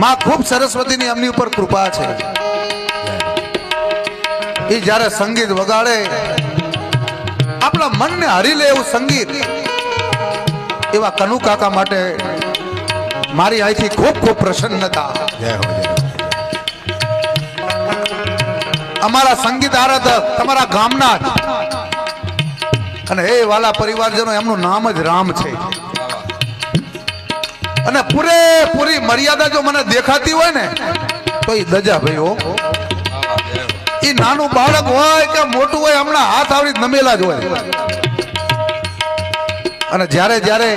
માં ખૂબ સરસ્વતીની એમની ઉપર કૃપા છે. એ જ્યારે સંગીત વગાડે, આપણા મનને હરી લે એવું સંગીત, એવા કનુ કાકા માટે મારી અહીંથી ખૂબ ખૂબ પ્રસન્નતા. જય હો જય હો. અમારા સંગીત આરાધક તમારા ગામના જ, અને હે વાલા પરિવારજનો, એમનું નામ જ રામ છે. અને પૂરેપૂરી મર્યાદા જો મને દેખાતી હોય ને તો એ દજા ભાઈઓ, એ નાનું બાળક હોય કે મોટું હોય, હમણાં હાથ આવડી નમેલા જ હોય. અને જ્યારે જ્યારે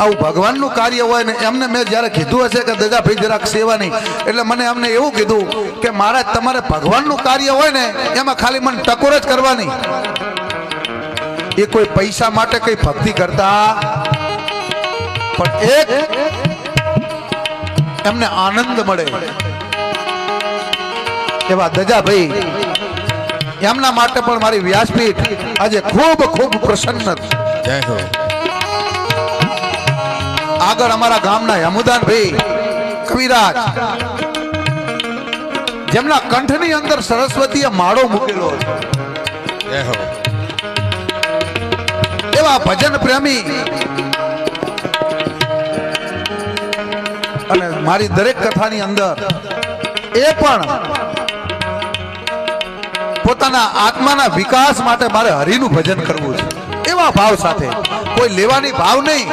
આવું ભગવાનનું કાર્ય હોય ને, એમને મેં જ્યારે કીધું હશે કે દજા ભાઈ જરાક સેવાની, એટલે મને એમને એવું કીધું કે મહારાજ તમારે ભગવાનનું કાર્ય હોય ને એમાં ખાલી મને ટકોર જ કરવાની, એ કોઈ પૈસા માટે કઈ ભક્તિ કરતા પણ એક એમને આનંદ મળે. એવા દજાભાઈ, એમના માટે પણ મારી વ્યાસપીઠ આજે ખૂબ ખૂબ પ્રસન્ન. જય હો. આગળ અમારા ગામના યમુદાનભાઈ કવિરાજ, જેમના કંઠની અંદર સરસ્વતીએ માળો મૂકેલો છે. જય હો. એવા ભજન પ્રેમી અને મારી દરેક કથાની અંદર એ પણ પોતાના આત્માના વિકાસ માટે મારે હરિનું ભજન કરવું છે, એવા ભાવ સાથે, કોઈ લેવાની ભાવ નહીં.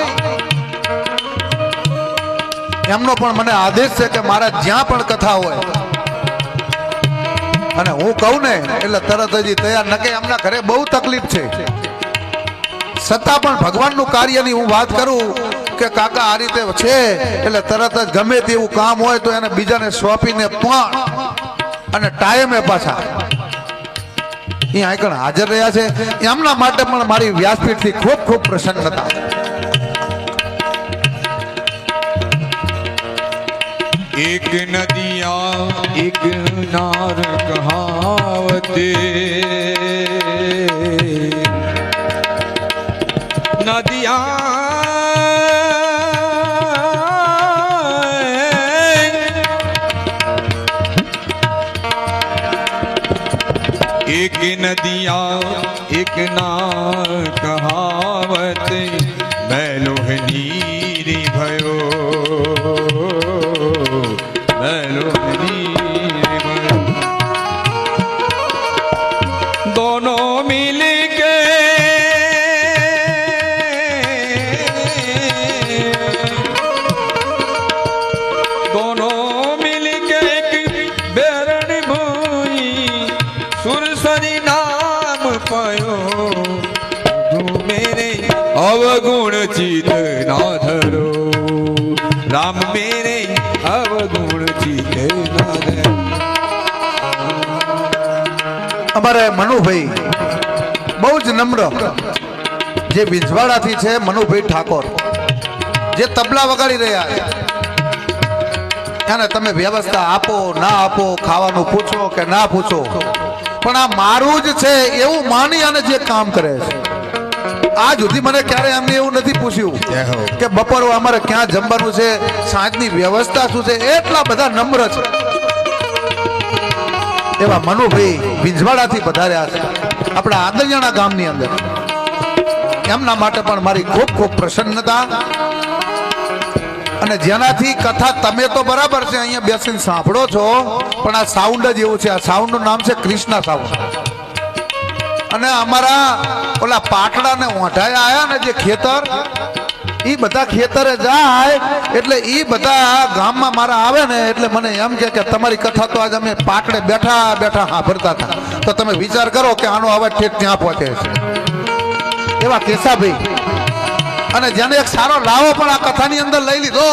એમનો પણ મને આદેશ છે કે મારા જ્યાં પણ કથા હોય અને હું કહું ને એટલે તરત જ તૈયાર, નકે એમના ઘરે બહુ તકલીફ છે, છતાં પણ ભગવાનનું કાર્યની હું વાત કરું કે કાકા આ રીતે છે એટલે તરત જ ગમે તેવું કામ હોય તો એને બીજાને સોંપીને પણ અને ટાઈમે પાછા અહીં આગળ હાજર રહ્યા છે. એમના માટે પણ મારી વ્યાસપીઠથી ખૂબ ખૂબ પ્રસન્નતા. एक नदियाँ एक नार कहावते, एक नदियाँ एक नार कहावत, मैलो नीरी भयो, मैलो नीरी भयो, दोनों मिल के अवगुण चित ना धरो, राम मेरे अवगुण चित ना धरो. અમારે મનુભાઈ બહુ જ નમ્ર, જે બિજવાડાથી છે, મનુભાઈ ઠાકોર, જે તબલા વગાડી રહ્યા છે, એને તમે વ્યવસ્થા આપો ના આપો, ખાવાનું પૂછો કે ના પૂછો, પણ આ મારું જ છે એવું માની અને જે કામ કરે છે. આજ સુધી મને ક્યારે એમને એવું નથી પૂછ્યું કે બપોર અમારે ક્યાં જમવાનું છે, સાંજની વ્યવસ્થા શું છે, એટલા બધા નમ્ર છે. એવા મનુભાઈ બિંજવાડાથી પધાર્યા છે આપણા આદરિયાણા ગામની અંદર. એમના માટે પણ મારી ખૂબ ખૂબ પ્રસન્નતા. અને જેનાથી કથા તમે તો બરાબર છે અહીંયા બેસીને સાંભળો છો, પણ આ સાઉન્ડ જ એવું છે. આ સાઉન્ડનું નામ છે કૃષ્ણા સાઉન્ડ. અને અમારા ઓલા પાટડા ને ઓઢાયા આયા ને જે ખેતર, એ બધા ખેતરે જાય એટલે એ બધા ગામમાં મારા આવે ને એટલે મને એમ કે તમારી કથા તો આજે અમે પાટડે બેઠા બેઠા સાંભળતા હતા, તો તમે વિચાર કરો કે આનો અવાજ ઠેક ત્યાં પહોંચે છે. એવા કેશાભાઈ, અને જેને એક સારો લાવો પણ આ કથાની અંદર લઈ લીધો,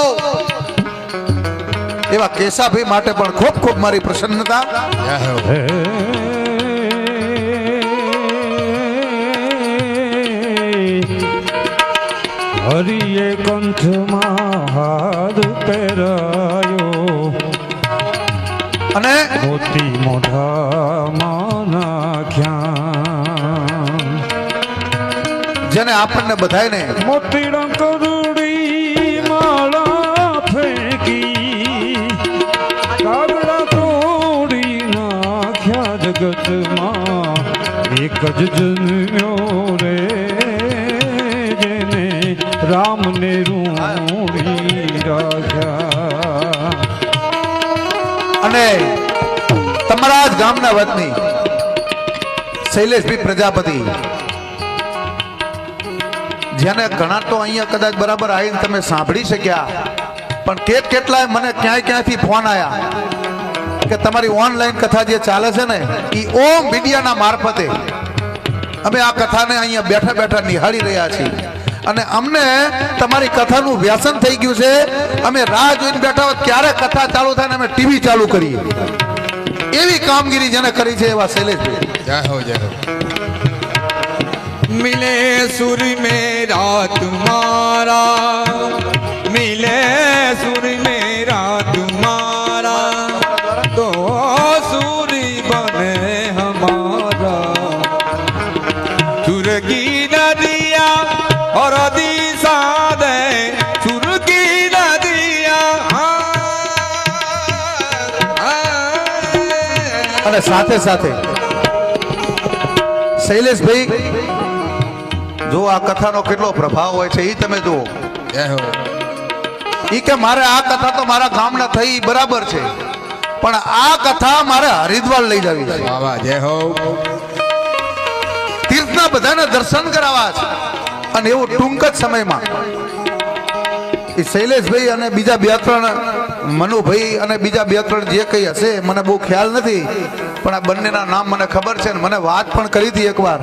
એવા કેશાભાઈ માટે પણ ખૂબ ખૂબ મારી પ્રસન્નતા. હરિએ કંઠમાં હાથ પહેરાયો, અને મોતી મોઢામાં નાખ્યા, જેને આપણને બધાયને મોતી ડંકરુડી માળા ફેંકી, કાગડા તોડી નાખ્યા જગતમાં, એક જ જન્મ્યો રે જેને રામને રૂડી રાખ્યા. અને તમારા જ ગામના વતની શૈલેષભાઈ પ્રજાપતિ, જેને ઘણા તો અહીંયા કદાચ બરાબર આવીને તમે સાંભળી શક્યા, પણ કેટલાય મને ક્યાંયથી ફોન આવ્યા કે તમારી ઓનલાઈન કથા જે ચાલે છે ને એ ઓમ મીડિયાના મારફતે અમે આ કથાને અહીંયા બેઠા બેઠા નિહાળી રહ્યા છીએ, અને અમને તમારી કથાનું વ્યસન થઈ ગયું છે. અમે રાહ જોઈને બેઠા હોત ક્યારે કથા ચાલુ થાય ને અમે ટીવી ચાલુ કરીએ, એવી કામગીરી જેને કરી છે એવા શૈલેષભાઈ. જય હો જય હો. मिले सुर मेरा तुम्हारा, मिले सुर मेरा तुम्हारा, तो सूरी बने हमारा. सुर की नदियाँ और दिशा दे, सुर की नदियाँ. અને સાથે સાથે શૈલેષભાઈ, જો આ કથાનો કેટલો પ્રભાવ હોય છે એ તમે જુઓ. જય હો. ઈ કે મારે આ કથા તો મારા ગામના થઈ બરાબર છે, પણ આ કથા મારે હરિદ્વાર લઈ જવી છે, વાહ વાહ જય હો. તીર્થના બધાને દર્શન કરાવવા છે, અને એવું ટૂંક જ સમયમાં એ શૈલેષભાઈ અને બીજા 2-3 મનુભાઈ અને બીજા 2-3 જે કઈ હશે મને બહુ ખ્યાલ નથી, પણ આ બંનેના નામ મને ખબર છે. મને વાત પણ કરી હતી એકવાર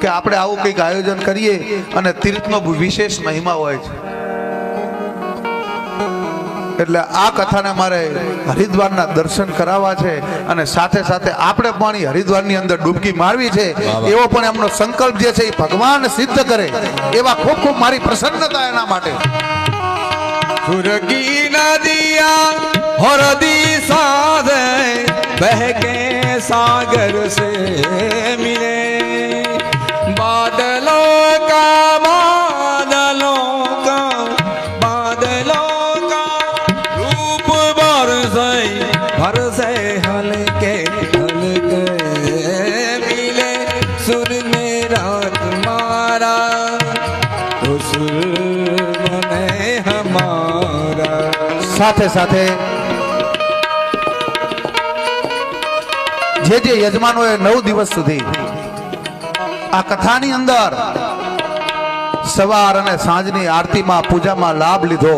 કે આપણે આવું કંઈક આયોજન કરીએ અને તીર્થનો વિશેષ મહિમા હોય છે, એટલે આ કથાને મારે હરિદ્વારના દર્શન કરાવવા છે, અને સાથે સાથે આપણે પણ હરિદ્વારની અંદર ડૂબકી મારવી છે. એવો પણ એમનો સંકલ્પ જે છે એ ભગવાન સિદ્ધ કરે એવા ખૂબ ખૂબ મારી પ્રસન્નતા એના માટે. सुर की नदियाँ और दिशा दे, बहके सागर से मिले, बादलों का रूप बरसे हल्के हल्के, मिले सुर मेरा तुम्हारा, तो सुर बने हमारा. સાથે સાથે જે યજમાનોએ 9 દિવસ સુધી આ કથાની અંદર સવાર અને સાંજની આરતીમાં પૂજામાં લાભ લીધો,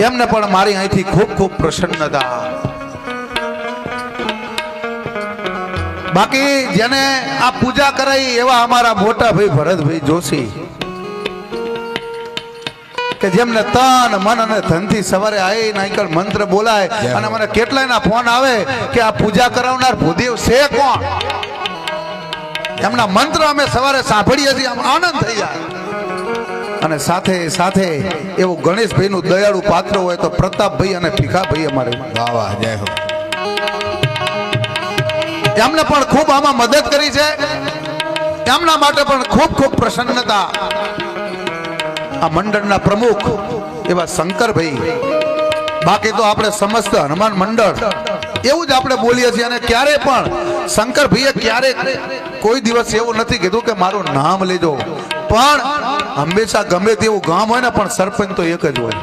એમને પણ મારી અહીંથી ખૂબ ખૂબ પ્રસન્નતા. બાકી જેને આ પૂજા કરાઈ એવા અમારા મોટા ભાઈ ભરતભાઈ જોશી, કે જેમને તન મન અને ધનથી સવારે આવીને આઈકલ મંત્ર બોલાય, અને મને કેટલાયના ફોન આવે કે આ પૂજા કરાવનાર ભૂદેવ છે કોણ, એમના મંત્ર અમે સવારે સાંભળીએ છીએ, આમ આનંદ થઈ જાય. અને સાથે સાથે એવું ગણેશભાઈનું દયાળુ પાત્ર હોય તો પ્રતાપભાઈ અને ભીખાભાઈ અમારે, વાહ વાહ જય હો. એમને પણ ખૂબ આમાં મદદ કરી છે, એમના માટે પણ ખૂબ ખૂબ પ્રસન્નતા. આ મંડળના પ્રમુખ એવા શંકરભાઈ, બાકી તો આપણે સમસ્ત હનુમાન મંડળ એવું જ આપણે બોલીએ છીએ, અને ક્યારે પણ શંકરભાઈએ ક્યારે કોઈ દિવસ એવું નથી કીધું કે મારું નામ લેજો, પણ હંમેશા ગમે તેવું ગામ હોય ને પણ સરપંચ તો એક જ હોય,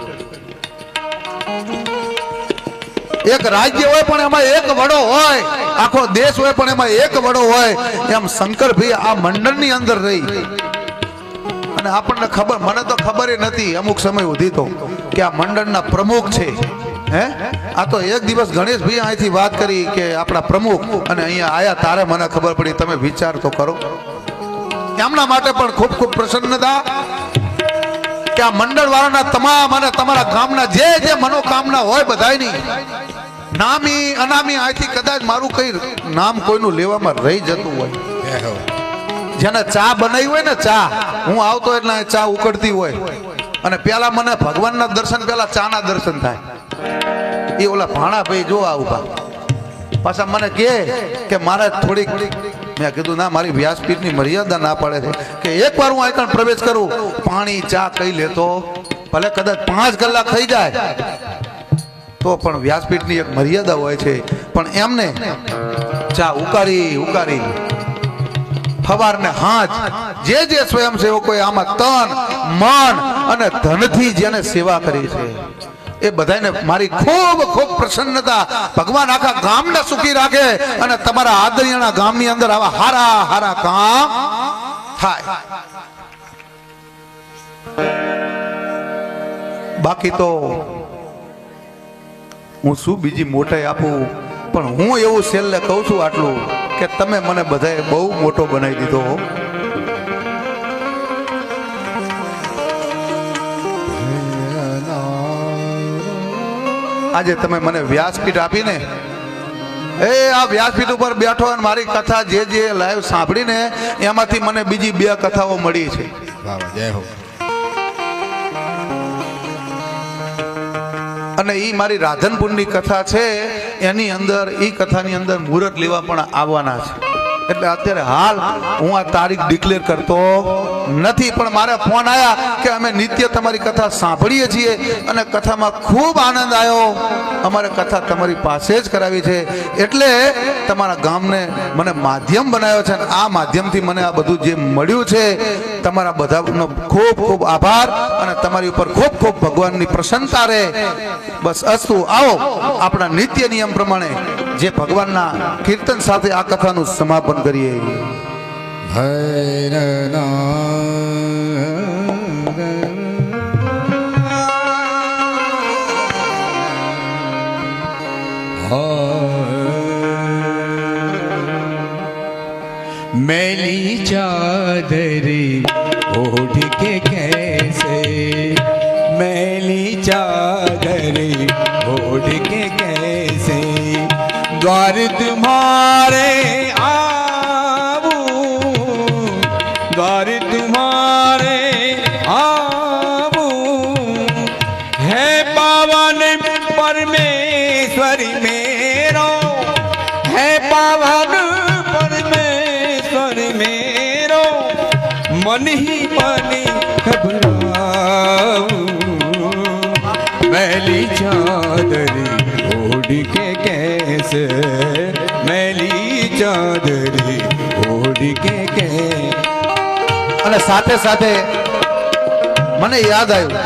એક રાજ્ય હોય પણ એમાં એક વડો હોય, આખો દેશ હોય પણ એમાં એક વડો હોય, એમ શંકરભાઈ આ મંડળની અંદર રહી. અને આપણને ખબર, મને તો ખબર નથી અમુક સમય સુધી તો કે આ મંડળના પ્રમુખ છે. આ તો એક દિવસ ગણેશભાઈ અહીંથી વાત કરી કે આપણા પ્રમુખ, અને અહીંયા આયા તારે મને ખબર પડી. તમે વિચાર તો કરો. એમના માટે પણ ખૂબ ખૂબ પ્રસન્નતા કે આ મંડળ વાળાના તમામ અને તમારા ગામના જે જે મનોકામના હોય બધાયની નામી અનામી અહીંથી કદાચ મારું કઈ નામ કોઈનું લેવામાં રહી જતું હોય, જેને ચા બનાવી હોય ને, ચા હું આવતો એટલે ચા ઉકળતી હોય, અને પેલા મને ભગવાનના દર્શન, પેલા ચાના દર્શન થાય. એ ઓલા ભાણા ભાઈ જો ઉભા, પાછા મને કે મારે થોડીક, મેં કીધું ના, મારી વ્યાસપીઠની મર્યાદા ના પાડે છે કે એકવાર હું અહીં પ્રવેશ કરું, પાણી ચા કઈ લેતો, ભલે કદાચ 5 કલાક થઈ જાય તો પણ વ્યાસપીઠની એક મર્યાદા હોય છે. પણ એમને ચા ઉકારી ફવારને હાથ જે સ્વયંસેવકોએ આમાં તન મન અને ધનથી જેને સેવા કરી છે એ બધાને મારી ખૂબ ખૂબ પ્રસન્નતા. ભગવાન આખા ગામને સુખી રાખે અને તમારા આદરણીયના ગામની અંદર આવા હારા કામ થાય. બાકી તો હું શું બીજી મોટાઈ આપું, પણ હું એવું છેલ્લે કહું છું આટલું કે તમે મને બધાએ બહુ મોટો બનાવી દીધો. આજે તમે મને વ્યાસપીઠ આપીને, આ વ્યાસપીઠ ઉપર બેઠો અને મારી કથા જે લાઈવ સાંભળીને એમાંથી મને બીજી 2 કથાઓ મળી છે. જય હો. અને ઈ મારી રાધનપુરની કથા છે, એની અંદર ઈ કથાની અંદર મુહૂર્ત લેવા પણ આવવાના છે. એટલે અત્યારે હાલ હું આ તારીખ ડિક્લેર કરતો નથી, પણ મારે ફોન આવ્યા કે અમે નિત્ય તમારી કથા સાંભળીએ છીએ અને કથામાં ખૂબ આનંદ આવ્યો, અમારે કથા તમારી પાસે જ કરાવી છે, એટલે તમારા ગામને મને માધ્યમ બનાવ્યો છે. અને આ માધ્યમથી મને આ બધું જે મળ્યું છે, તમારા બધાનો ખૂબ ખૂબ આભાર અને તમારી ઉપર ખૂબ ખૂબ ભગવાનની પ્રસન્નતા રહે. બસ અસ્તુ. આવો આપણા નિત્ય નિયમ પ્રમાણે જે ભગવાનના કીર્તન સાથે આ કથાનું સમાપન કરીએ. मैली चादर ओढ़ के कैसे, मैली चादर ओढ़ के कैसे द्वार तुम्हारे आऊं, द्वार तुम्हारे आऊं, है पावन परमेश्वर मेरो, है पावन परमेश्वर मेरो, मन ही मन घबराऊं, मैली चादर ओढ़ के कैसे, मैली चादर ओढ़ के कैसे. અને સાથે સાથે મને યાદ આવ્યું,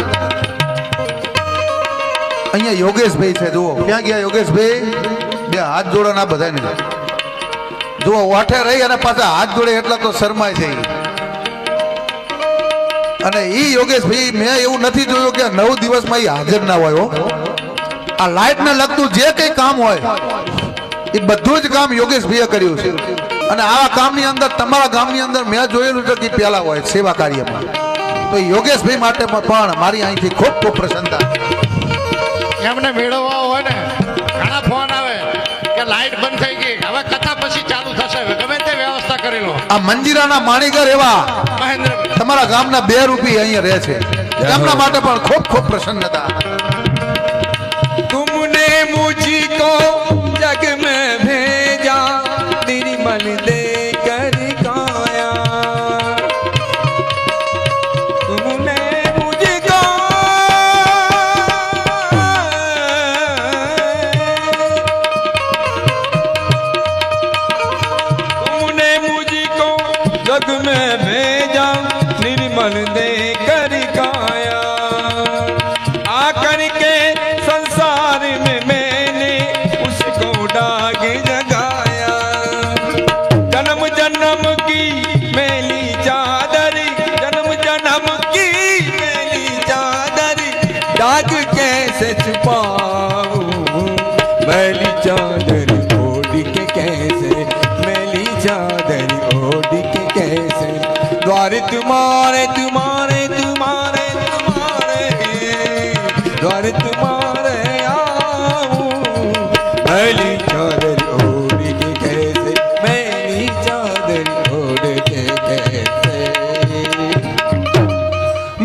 અહીંયા યોગેશભાઈ છે, જુઓ ક્યાં ગયા યોગેશભાઈ? 2 હાથ જોડો ના બધાને, જુઓ વાઠે રહી અને પાછા હાથ જોડે એટલા તો શરમાય છે. અને ઈ યોગેશભાઈ મેં એવું નથી જોયું કે 9 દિવસમાં હાજર ના હોય. આ લાઈટ ને લગતું જે કઈ કામ હોય એ બધું જ કામ યોગેશભાઈએ કર્યું છે. અને આ કામની અંદર તમારા ગામની અંદર મેં જોયેલું છે કે પહેલા હોય સેવા કાર્યમાં. તો યોગેશભાઈ માટે પણ મારી અહીંથી ખૂબ ખૂબ પ્રસન્નતા. એમને મેળવવા હોય ને ઘણા ફોન આવે કે લાઈટ બંધ થઈ ગઈ, હવે કથા પછી ચાલુ થશે, ગમે તે વ્યવસ્થા કરી લો. આ મંજીરાના માણીગર એવા મહેન્દ્ર તમારા ગામના 2 રૂપી અહીંયા રહે છે, એમના માટે પણ ખૂબ ખૂબ પ્રસન્નતા. तुमने मुझको जग में भेजा, निर्मल देकर गाया, तुमने मुझको जग में भेजा, निर्मल देकर गाया, आकर के संसार में मैंने उसको डाग जगाया, जन्म जन्म की मैली चादर, जन्म जन्म की मैली चादर, डाग कैसे छुपाऊं, मैली चादर ओढ़ के कैसे, मैली चादर ओढ़ के कैसे, द्वार तुम्हारे तुम्हारे तुम्हारे तुम्हारे, द्वार तुम्हारे आऊं, मैली चादर ओढ़ के कैसे, मैली चादर ओढ़ के कैसे.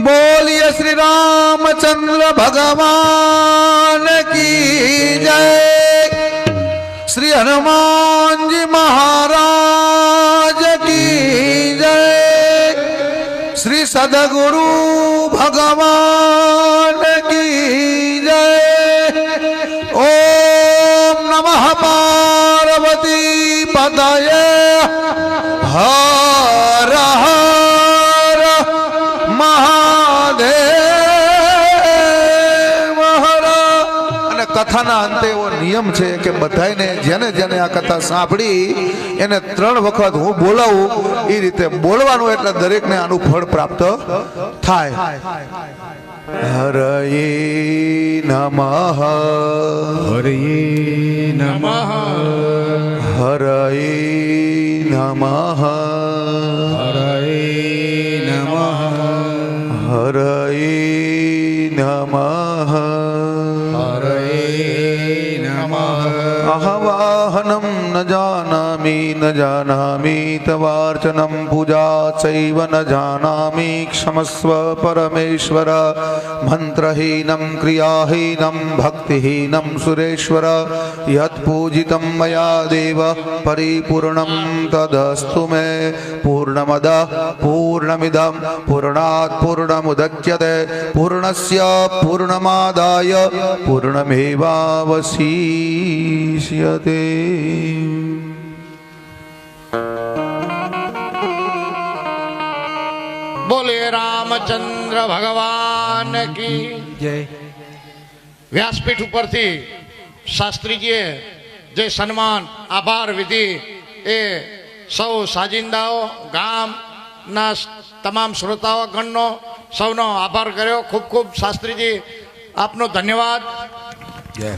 बोलिए श्री रामचंद्र भगवान की जय, શ્રી હનુમાનજી મહારાજ કી જય, શ્રી સદગુરુ ભગવાન કી જય. ઓમ નમઃ પાર્વતી પતયે હર હર મહાદેવ હર. અને કથાના અંતે એવો નિયમ છે કે બધાને જેને જેને આ કથા સાંભળી એને 3 વખત હું બોલાવું એ રીતે બોલવાનું, એટલે દરેકને આનું ફળ પ્રાપ્ત થાય. હરયે નમઃ, હરયે નમઃ, હરયે નમઃ, હરયે નમઃ, હરયે નમઃ, હરયે નમઃ. અહવાહનમ ન જાનામિ તવાર્ચનમ પૂજા ચૈવ ન જાનામિ ક્ષમસ્વ પરમેશ્વર. મંત્રહીનમ ક્રિયાહીનમ ભક્તિહીનમ સુરેશ્વર. યત્ પૂજિતમ મયા દેવ પરિપૂર્ણમ તદસ્તુ મે. પૂર્ણમદ પૂર્ણમિદમ પૂર્ણાત પૂર્ણમુદચ્યતે પૂર્ણસ્ય પૂર્ણમાદાય પૂર્ણમેવાવશિષ્યતે. બોલે રામચંદ્ર ભગવાન કી જય. વ્યાસપીઠ ઉપરથી શાસ્ત્રીજીએ જે સન્માન આભાર વિધિ એ સૌ સાજિંદાઓ ગામના તમામ શ્રોતાઓ ગણનો સૌનો આભાર કર્યો. ખૂબ ખૂબ શાસ્ત્રીજી આપનો ધન્યવાદ. જય.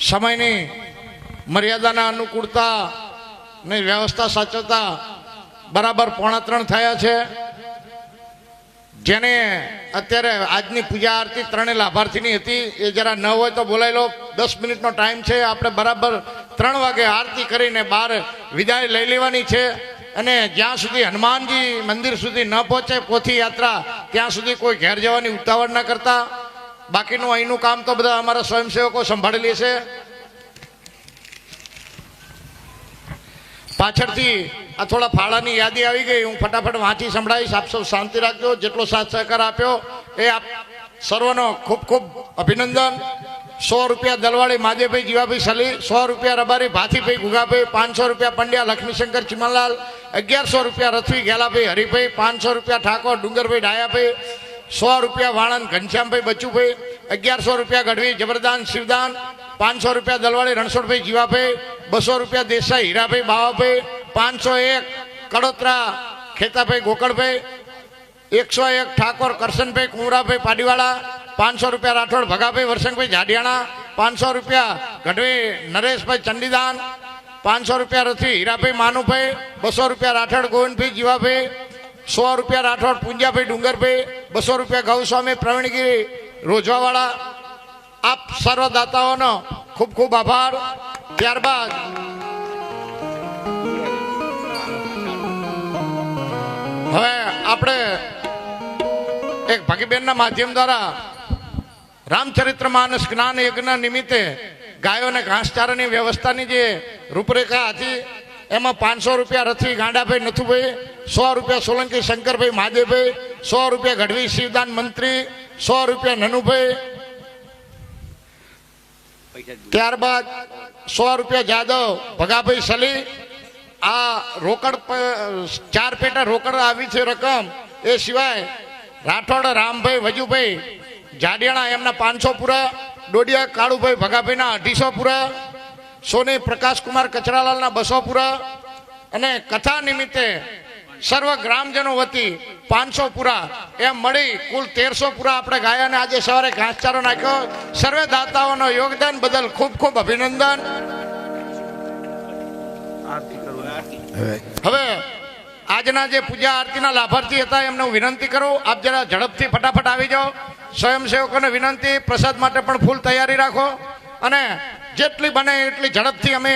સમયની મર્યાદાના અનુકૂળતા ને વ્યવસ્થા સાચવતા બરાબર 2:45 થયા છે. જેને અત્યારે આજની પૂજા આરતી 3 લાભાર્થીની હતી એ જરા ન હોય તો બોલાવી લો. 10 મિનિટનો ટાઈમ છે. આપણે બરાબર 3 વાગે આરતી કરીને બહાર વિદાય લઈ લેવાની છે. અને જ્યાં સુધી હનુમાનજી મંદિર સુધી ન પહોંચે પોથી યાત્રા ત્યાં સુધી કોઈ ઘેર જવાની ઉતાવળ ન કરતા. બાકીનું અહીંનું કામ તો બધા અમારા સ્વયંસેવકો સંભાળી લેશે. પાછળથી આ થોડા ફાળાની યાદી આવી ગઈ, હું ફટાફટ વાંચી સંભળાવીશ. આપ સૌ શાંતિ રાખજો. જેટલો સાથ સહકાર આપ્યો એ આપ સર્વનો ખૂબ ખૂબ અભિનંદન. 100 રૂપિયા દલવાડી માદેભાઈ જીવાભાઈ સલી, 100 રૂપિયા રબારી ભાથીભાઈ ગુગાભાઈ, 500 રૂપિયા પંડ્યા લક્ષ્મીશંકર ચિમનલાલ, 1100 રૂપિયા રથવી ગેલાભાઈ હરિભાઈ, 500 રૂપિયા ઠાકોર ડુંગરભાઈ ડાયાભાઈ, 100 રૂપિયા વાણંદ ઘનશ્યામભાઈ બચુભાઈ, 1100 રૂપિયા ગઢવી જબરદાન શિવદાન, 500 રૂપિયા દલવાડી રણછોડભાઈ જીવાભાઈ, 200 રૂપિયા દેસાઈ હીરાભાઈ બાવાભાઈ, 501 કડોતરા ખેતાભાઈ ગોકળભાઈ, 101 ઠાકોર કરશનભાઈ કુંવરાભાઈ પાડીવાળા, 500 રૂપિયા રાઠોડ ભગાભાઈ વરસંગભાઈ જાડિયાણા, 500 રૂપિયા ગઢવી નરેશભાઈ ચંડીદાન, 500 રૂપિયા રથી હીરાભાઈ માનુભાઈ, 200 રૂપિયા રાઠોડ ગોવિંદભાઈ જીવાભાઈ, 100 રૂપિયા રાઠોડ પુંજાભાઈ ડુંગરભાઈ, 200 રૂપિયા ગૌસ્વામી પ્રવીણગીરી રોજવાવાળા. આપ સર્વદાતાઓનો ખૂબ ખૂબ આભાર. ત્યારબાદ હવે આપણે એક ભાગીબેનના માધ્યમ દ્વારા રામચરિત્ર માનસ જ્ઞાન યજ્ઞ નિમિત્તે ગાયોને ઘાસચારાની વ્યવસ્થાની જે રૂપરેખા હતી એમાં 500 રૂપિયા રથી ગાંડાભાઈ નથુભાઈ, 100 રૂપિયા સોલંકી શંકરભાઈ મહાદેવભાઈ, 100 રૂપિયા ગઢવી શિવદાન મંત્રી, 100 રૂપિયા નનુભાઈ. ત્યારબાદ 100 રૂપિયા જાદવ ભગાભાઈ સલી. આ રોકડ 4 પેટા રોકડ આવી છે રકમ. એ સિવાય રાઠોડ રામભાઈ વજુભાઈ જાડિયાણા એમના 500 પૂરા, ડોડિયા કાળુભાઈ ભગાભાઈના 250 પૂરા, સોની પ્રકાશકુમાર કચરાલાલના 200 પૂરા. અને કથા નિમિત્તે સર્વ ગ્રામજનો વતી 500 પૂરા એમ મળી કુલ 1300 પૂરા આપણે ગાયાને આજે સવારે ઘાસચારો નાખ્યો. સર્વે દાતાઓનો યોગદાન બદલ ખૂબ ખૂબ અભિનંદન. હવે આજના જે પૂજા આરતીના લાભાર્થી હતા એમને હું વિનંતી કરું, આપ જરા ઝડપથી ફટાફટ આવી જાઓ. સ્વયંસેવકોને વિનંતી, પ્રસાદ માટે પણ ફૂલ તૈયારી રાખો અને જેટલી બને એટલી ઝડપથી અમે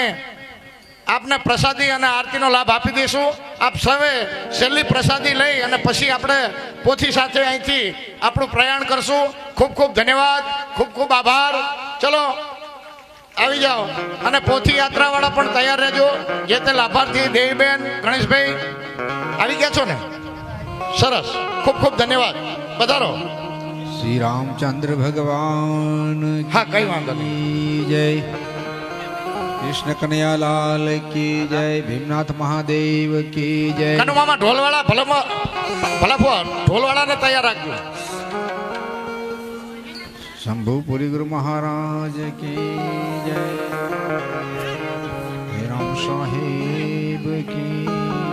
આપને પ્રસાદી અને આરતીનો લાભ આપી દઈશું. આપ સૌએ છેલ્લી પ્રસાદી લઈ અને પછી આપણે પોથી સાથે અહીંથી આપણું પ્રયાણ કરશું. ખૂબ ખૂબ ધન્યવાદ, ખૂબ ખૂબ આભાર. ચલો આવી જાઓ અને પોથી યાત્રા વાળા પણ તૈયાર રહેજો. જે તે લાભાર્થી દેવીબેન, ગણેશભાઈ આવી ગયા છો ને? સરસ, ખૂબ ખૂબ ધન્યવાદ. પધારો. શ્રી રામચંદ્ર ભગવાન હા, કઈ વાંધો નહીં. કી જય. કૃષ્ણ કનૈયાલાલ કી જય. ભીમનાથ મહાદેવ કી જય. કનુમામાં ઢોલવાળા ભલા ઢોલવાળાને તૈયાર રાખજો. શંભુપુરી ગુરુ મહારાજ કી જય. હે રામ સાહેબ કી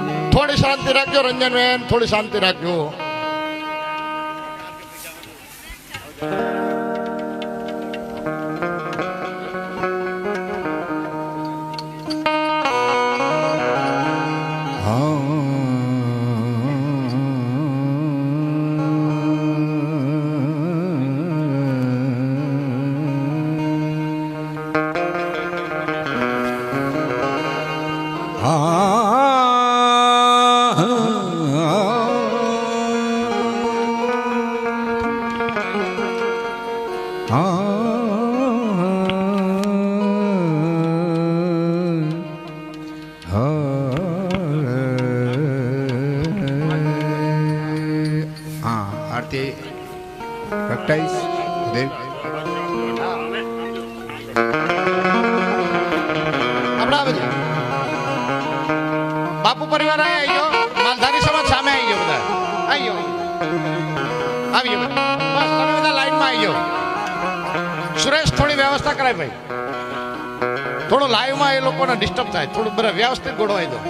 જય. થોડી શાંતિ રાખજો રંજનબેન, થોડી શાંતિ રાખજો. આરતી પ્રગટાઈશ દેવ. બાપુ પરિવાર આવી ગયો. માલધારી સમાજ સામે આવી ગયો. બધા આવી ગયો. આવી ગયો. બસ તમે બધા લાઈનમાં આવી ગયો. સુરેશ, થોડી વ્યવસ્થા કરાય ભાઈ. થોડું લાઈવમાં એ લોકોને ડિસ્ટર્બ થાય. થોડું બધા વ્યવસ્થિત ગોળવાઈ દો.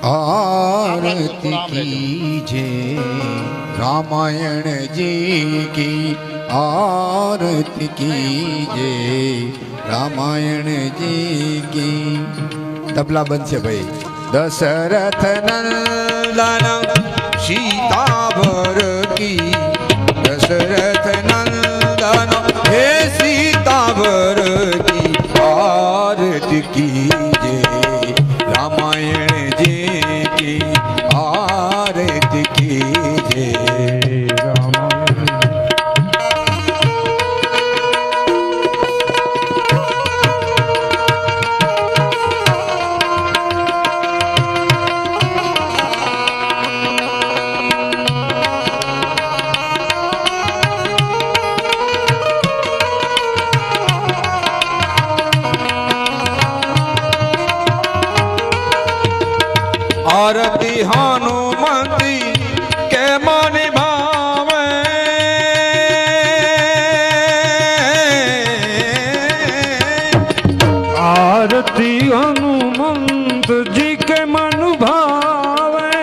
आरती कीजे रामायण जी की आरती कीजे रामायण जी की. तबला बनશે ભાઈ. दशरथ नंदन सीतावर की. दशरथ नंदन हे सीतावर की आरती कीजे रामायण जी की आरती कीजे रामायण. आरती हनुमती के मन भावे. आरती हनुमंत जी के मन भावे.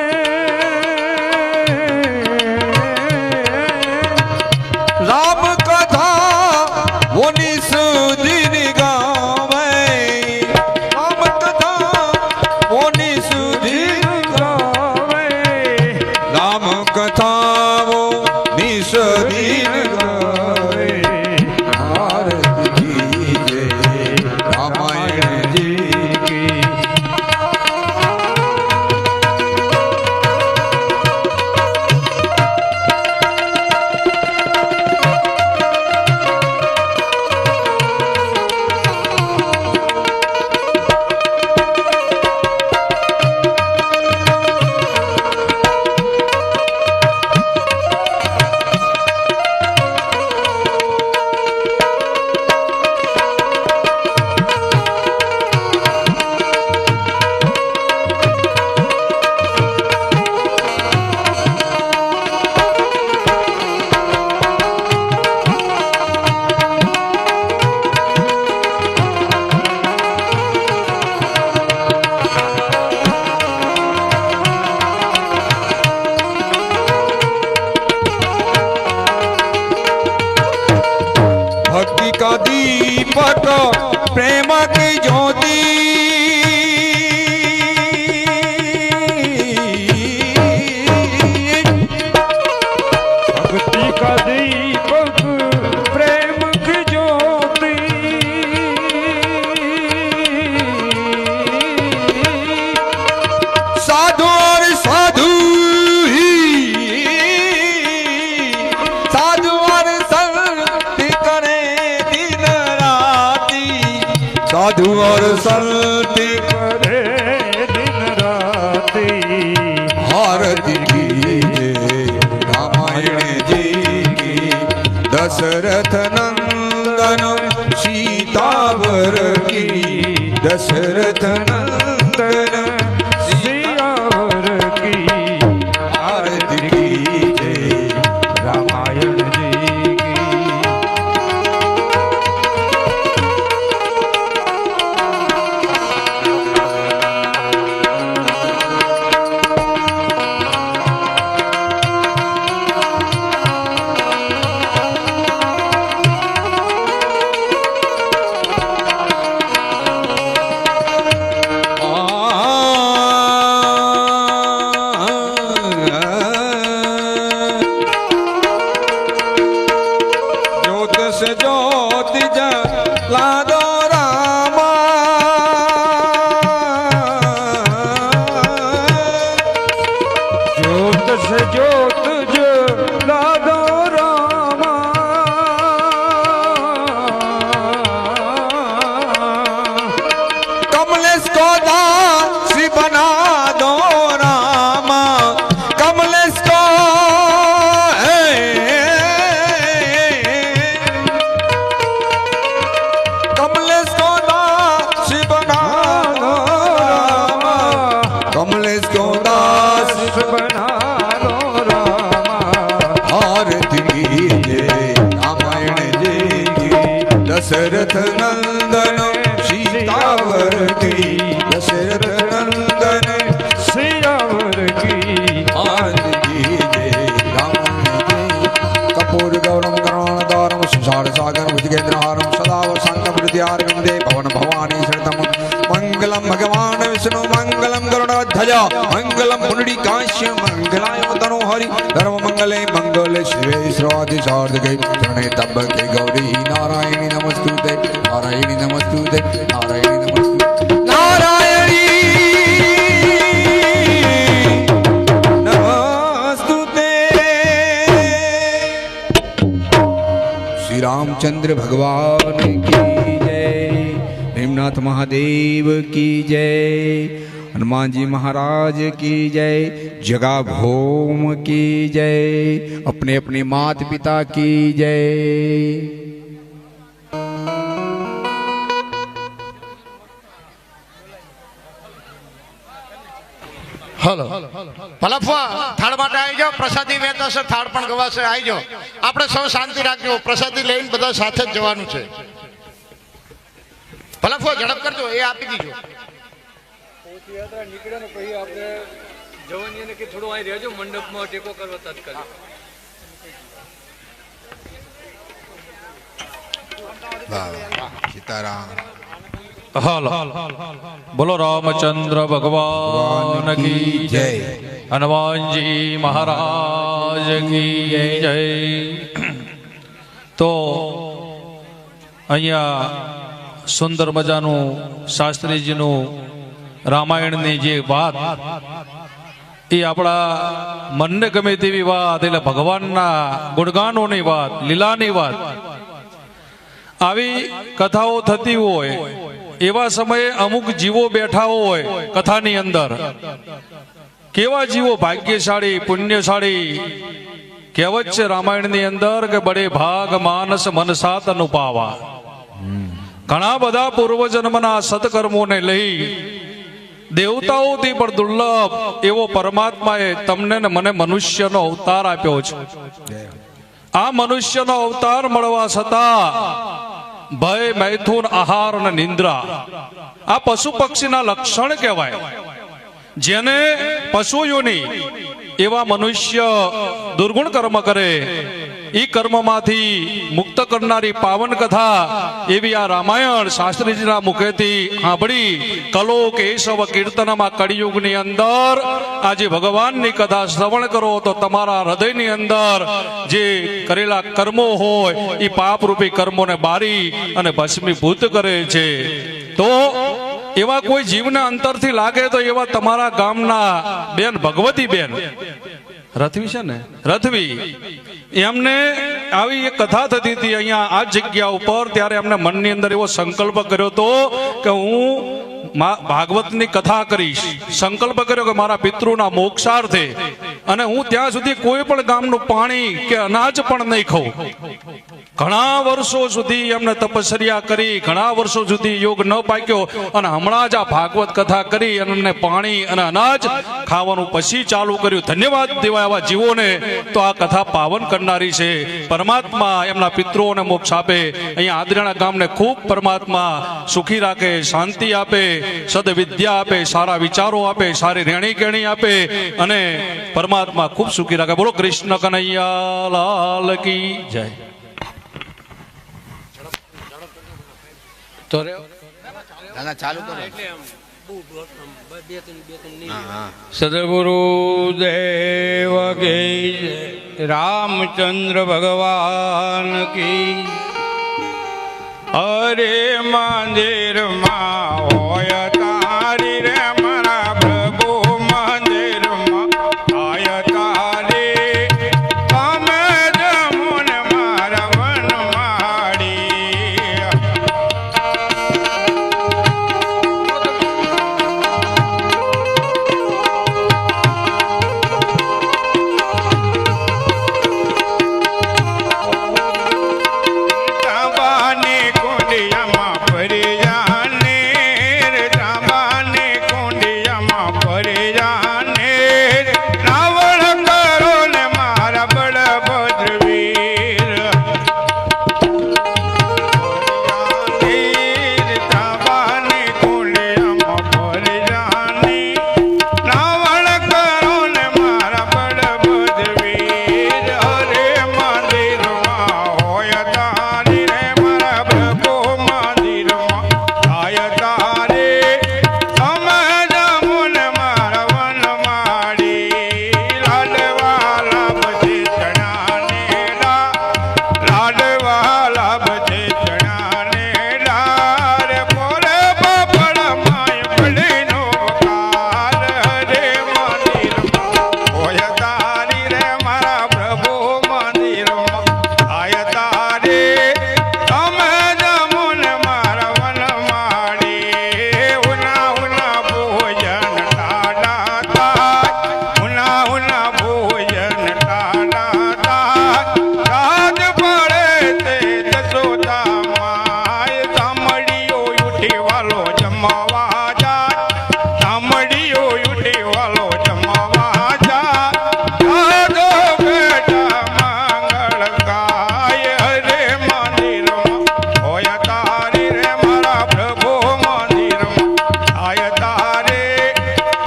राम कथा वो निसुदिन गावे. राम कथा वो निसुदिन राम कथाओ निसदीन गावे. आरती कीजे रामायण जी की. भक्ति का दीपक प्रेम की ज्योति. भक्ति का दीपक प्रेम की ज्योति. साधु और साधु ही साधु और संत करे दी. साधु और संत करे दिन राति आरती कीजिए रामायण जी की। दशरथ नंदन सीतावर की, दशरथ नंदन सियावर की आरती कीजिए रामायण जी की। ज्योतिष ज्योति जला दो रामा, ज्योत से ज्योत जला दो रामा, कमलेश को दास बना दो रामा, कमलेश को कमलेश को दास बना दो रामा, कमलेश को दास बना दो रामा। आरती कीजिए रामायण जी की। दशरथ नंदन सीतावर की, दशरथ नंदन सियावर की आरती कीजिए रामायण जी। कपूर गौरम करुणाधारम संसार सागर भुजगेंद्रहारम सदा वसंतम हृदयारविंदे भवन भवानी शरणम। मंगलम भगवान विष्णु मंगलम गरुड़ध्वज मंगलम पुंडरीकाक्ष मंगलाय तनोहरि। धर्म मंगले मंगले शिवे श्रीवादि सार्धके शरणे त्र्यंबके गौरी नारायणी नमस्तुते, नारायणी नमस्तुते, नारायणी नमस्तुते, नारायणी नमस्तुते। श्री रामचंद्र भगवान की जय, भीमनाथ महादेव की जय, हनुमान जी महाराज की जय, जगा भौम की जय, अपने अपने माता पिता की जय। હલો ભલફવા થાળ માટે આવી જાઓ. પ્રસાદી વેચાશે, થાળ પણ ગવાશે. આવી જાઓ. આપણે સૌ શાંતિ રાખજો. પ્રસાદી લઈને બધા સાથે જ જવાનું છે. ભલફવા ઝડપ કરજો, એ આપી દીજો. યાત્રા નીકળે ને પછી આપણે જવાની એને કે થોડું અહીં રહેજો, મંડપમાં ટેકો કરવા તાત્કાલિક. સીતારામ હાલ બોલો રામચંદ્ર ભગવાન કી જય, હનુમાનજી મહારાજ કી જય. તો અહીંયા સુંદર મજાનું શાસ્ત્રીજીનું રામાયણની જે વાત એ આપણા મનને ગમે તેવી વાત, એટલે ભગવાનના ગુણગાનોની વાત, લીલાની વાત, આવી કથાઓ થતી હોય એવા સમયે અમુક જીવો બેઠા હોય કથાની અંદર. કેવા જીવો ભાગ્યશાળી પુણ્યશાળી. કહેવત છે રામાયણની અંદર કે બડે ભાગ માનસ મન સાત અનુપાવા. ઘણા બધા પૂર્વજન્મના સત્કર્મોને લઈ દેવતાઓથી પણ દુર્લભ એવો પરમાત્માએ તમને ને મને મનુષ્યનો અવતાર આપ્યો છે. આ મનુષ્યનો અવતાર મળવા છતાં ભય, મૈથુન, આહાર અને નિંદ્રા આ પશુ પક્ષીના લક્ષણ કહેવાય. જેને પશુઓની એવા મનુષ્ય દુર્ગુણ કર્મ કરે એ કર્મમાંથી મુક્ત કરનારી પાવન કથા એવી આ રામાયણ શાસ્ત્રીજીના મુખેથી સાંભળી કલો કેશવ કીર્તનમાં કળિયુગની અંદર આજે ભગવાનની કથા શ્રવણ કરો તો તમારા હૃદયની અંદર જે કરેલા કર્મો હોય એ પાપરૂપી કર્મોને બારી અને ભસ્મીભૂત કરે છે. તો એવા કોઈ જીવને અંતરથી લાગે તો એવા તમારા ગામના બેન ભગવતી બેન રથવી છે ને, રથવી, એમને આવી એક કથા થતી હતી અહીંયા આ જગ્યા ઉપર, ત્યારે એમને મનની અંદર એવો સંકલ્પ કર્યો હતો કે હું ભાગવતની કથા કરીશ. સંકલ્પ કર્યો કે મારા પિતૃના મોક્ષાર્થે, અને હું ત્યાં સુધી કોઈ પણ ગામનું પાણી કે અનાજ પણ નહીં ખાઉં. ઘણા વર્ષો સુધી એમને તપસ્યા કરી, ઘણા વર્ષો સુધી યોગ ન પાક્યો, અને હમણાં જ આ ભાગવત કથા કરી અને એમને પાણી અને અનાજ ખાવાનું પછી ચાલુ કર્યું. ધન્યવાદ દેવાય આવા જીવોને. તો આ કથા પાવન કરનારી છે. પરમાત્મા એમના પિતૃઓને મોક્ષ આપે. અહીંયા આદરાણા ગામને ખૂબ પરમાત્મા સુખી રાખે, શાંતિ આપે, સદવિદ્યા આપે, સારા વિચારો આપે, સારી રહેણી કેણી આપે, અને પરમાત્મા ખૂબ સુખી રાખે. બોલો કૃષ્ણ કનૈયા લાલ કી જય. સદગુરુ દેવ કી જય. રામચંદ્ર ભગવાન કી. હરે મંદિરમાં હોય તારી રે મારા પ્રભુ, મંદિરમાં આય તારી તમે જમુન મારા વનમાળી. તાંબાની કુંડિયામાં ફરી જાને રે, તાંબાની કુંડિયામાં ફરી જાને. રાવણ કરો ને મારા બળભદ્ર વીર. તાંબાની કુંડિયામાં ફરી જાને. રાવણ કરો ને મારા બળભદ્ર વીર. હરે મંદિરમાં હોય તારી રે મારા પ્રભુ, મંદિરમાં આય તારી તમે જમુન મારા વનમાળી. લાડવાલા બધી ચણાને લાડવાલા બધી ચણાને રે પોરે પાપડ માય પડીનો કાલ. હરે મંદિરમાં હોય તારી રે મારા પ્રભુ, મંદિરમાં આય તારી તમે જમુન મારા વનમાળી. ઉના ઉના ભોજન ટાળા થાય, ઉના ઉના ભોજન ટાળા થાય. રાત પડે તે જશોદા માય, સાંભળીઓ ઉઠી વાલો જમવા જાય. સાંભળીઓ ઉઠી વાલો જમવા જાય. રાધો બેટા મંગળ ગાય. હરે મંદિરમાં હોય તારી રે મારા પ્રભુ, મંદિરમાં આય તારી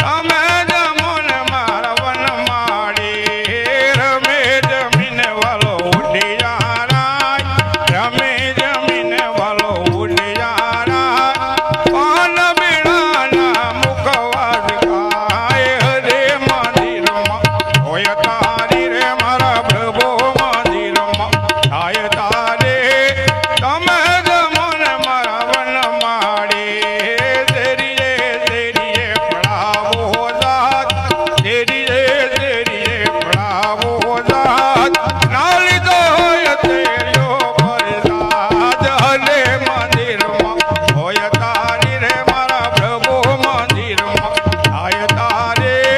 તમે જમુન મારા વનમાળી. રમે જમીને વાલો ઉડિયા રાય, રમે જમીને વાલો ઉડિયા રાય. પાન બીડાના મુખવાસ ગાય. હરે મંદિરમાં હોય તારી રે મારા પ્રભુ, મંદિરમાં આય તારી તમે જમુન મારા વનમાળી. શેરીએ શેરીએ પડાવો જાત, શેરીએ શેરીએ પડાવો જાત. ના લીધો હોય તેરિયો વરસાદ. હરે મંદિરમાં હોય તારી રે મારા પ્રભુ, મંદિરમાં આય તારી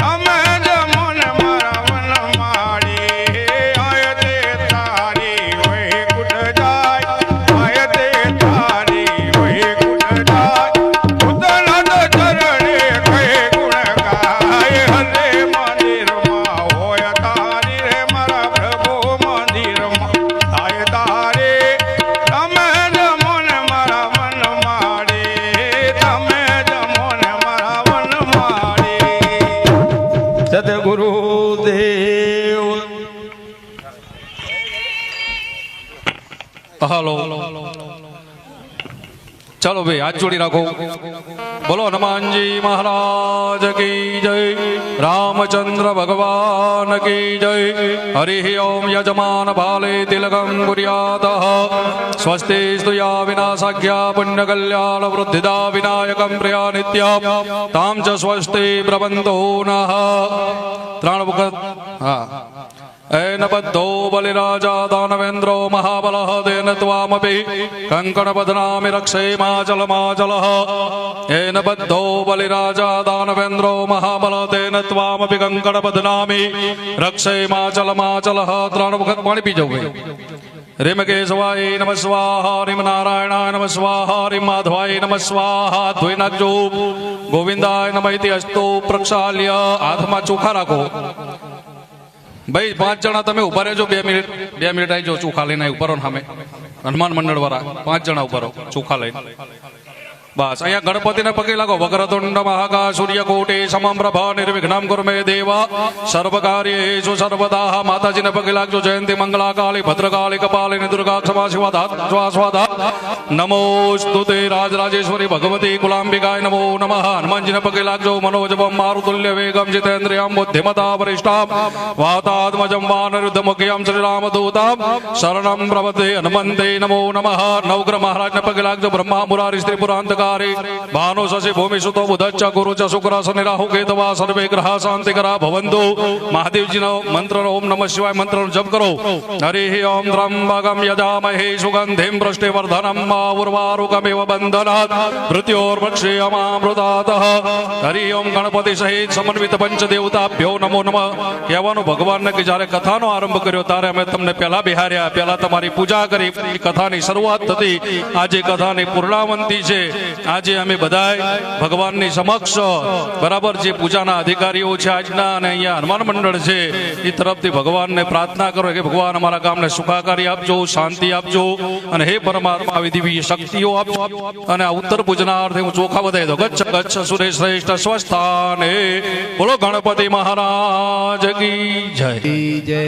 તમે જમુન મારા વનમાળી. આય તે તારી વૈકુંઠ જાય, આય તે તારી વૈકુંઠ જાય. ઉતનાથ ચરણે કઈ ગુણ ગાય. હરે મંદિરમાં હોય તારી રે મારા પ્રભુ, મંદિરમાં આય તારી તમે જમુન મારા વનમાળી. તમે જમુન મારા વનમાળી. સદગુરુ દેવ. હાલો, ચાલો ભાઈ હાથ જોડી રાખો. બોલો હનુમાનજી મહારાજ કી જય. રામચંદ્ર ભગવાન કી જય. હરિ ઓમ. યજમાન ભાલે તિલકમ કુર્યાત. સ્વસ્તિ સ્તુયા વિનાશાખ્યા પુણ્ય કલ્યાણ વૃદ્ધિદા વિનાયકમ પ્રિયા નિત્ય. તામ ચ સ્વસ્તિ પ્રબંધો નઃ. 3 વખત હા એન બદ્ધો બલિરાજા દાનવેન્દ્રો મહાબલઃ તેન ત્વામપી કંકણ બધનામિ રક્ષેમાચલમાચલઃ એન બદ્ધો બલિરાજા દાનવેન્દ્રો મહાબલઃ તેન ત્વામપી કંકણ બધનામિ રક્ષેમાચલમાચલઃ 3 વખત પાણી પી જવું રીમ કેશવાય નમ સ્વાહા રીમ નારાયણાય નમ સ્વાહા રીમ માધવાય નમ સ્વાહા ધોઈ નાખજો ગોવિંદાય નમ ઇતિ અસ્તુ પ્રક્ષાલ્ય હાથમાં ચોખા રાખો ભાઈ 5 જણા તમે ઉભા રહેજો 2 મિનિટ આવી જાઓ ચોખા લઈને ઉપર સામે હનુમાન મંડળ વાળા 5 જણા ઉપર ચોખા લઈને બસ અહીંયા ગણપતિને પગે લાગો વક્રતુંડ મહાકા સૂર્યકોટી સમપ્રભા નિર્વિઘ્નમ કુરુ મે દેવા સર્વકાર્યેષુ સર્વદા માતાજીને પગે લાગજો જયંતી મંગલા કાળી ભદ્રકાળી કપાલિની દુર્ગા ક્ષમા શિવા સ્વાધા નમોસ્તુતે રાજરાજેશ્વરી ભગવતી કુલાંબિકાય નમો નમઃ હનુમાનજીને પગે લાગજો મનોજવમ મારુતુલ્ય વેગમ જીતેન્દ્રિયમ બુદ્ધિમતા વરિષ્ઠામ વાતાત્મજમ વાનરુદ્ધમુખ્યમ શ્રીરામદૂતામ શરણમ પ્રપદે હનુમંતે નમો નમઃ નવગ્રહ મહારાજને પગે લાગજો બ્રહ્મા મુરારી સ્ત્રી પુરાંત ભાનો શશી ભૂમિ સુતો બુધચ્ચ ગુરુ ચ શુક્ર શનિ રાહુ કેતવા સર્વે ગ્રહ શાંતિકરા ભવંતુ મહાદેવજીનો મંત્ર ઓમ નમઃ શિવાય મંત્રનો જપ કરો હરિ ઓમ ત્રંબકમ યજામહે સુગંધિમ પુષ્ટિવર્ધનમ ઉર્વારુકમિવ બંધનાત મૃત્યોર્વક્ષેયમામૃતાતઃ હરિ ઓમ ગણપતિ સહિત સમન્વિત પંચદેવતાભ્યો નમો નમઃ કહેવાનું ભગવાનને કે જ્યારે કથાનો આરંભ કર્યો ત્યારે અમે તમને પહેલા બિહાર્યા પહેલા તમારી પૂજા કરી કથાની શરૂઆત થતી આજે કથાની પૂર્ણાવંતી છે આજે અમે બધાય ભગવાનની સમક્ષ બરાબર જે પૂજાના અધિકારીઓ છે આજના અને અહીંયા હનુમાન મંડળ છે એ તરફથી ભગવાનને પ્રાર્થના કરો કે ભગવાન અમારા ગામને સુખાકારી આપજો શાંતિ આપજો અને હે પરમાત્મા આવી દિવ્ય શક્તિઓ આપજો અને આ ઉત્તર પૂજનાર્થે હું ચોખા બધાઈ દો ગચ્છ ગચ્છ સુરેશ શ્રેષ્ઠ સ્વસ્થાને બોલો ગણપતિ મહારાજ કી જય જય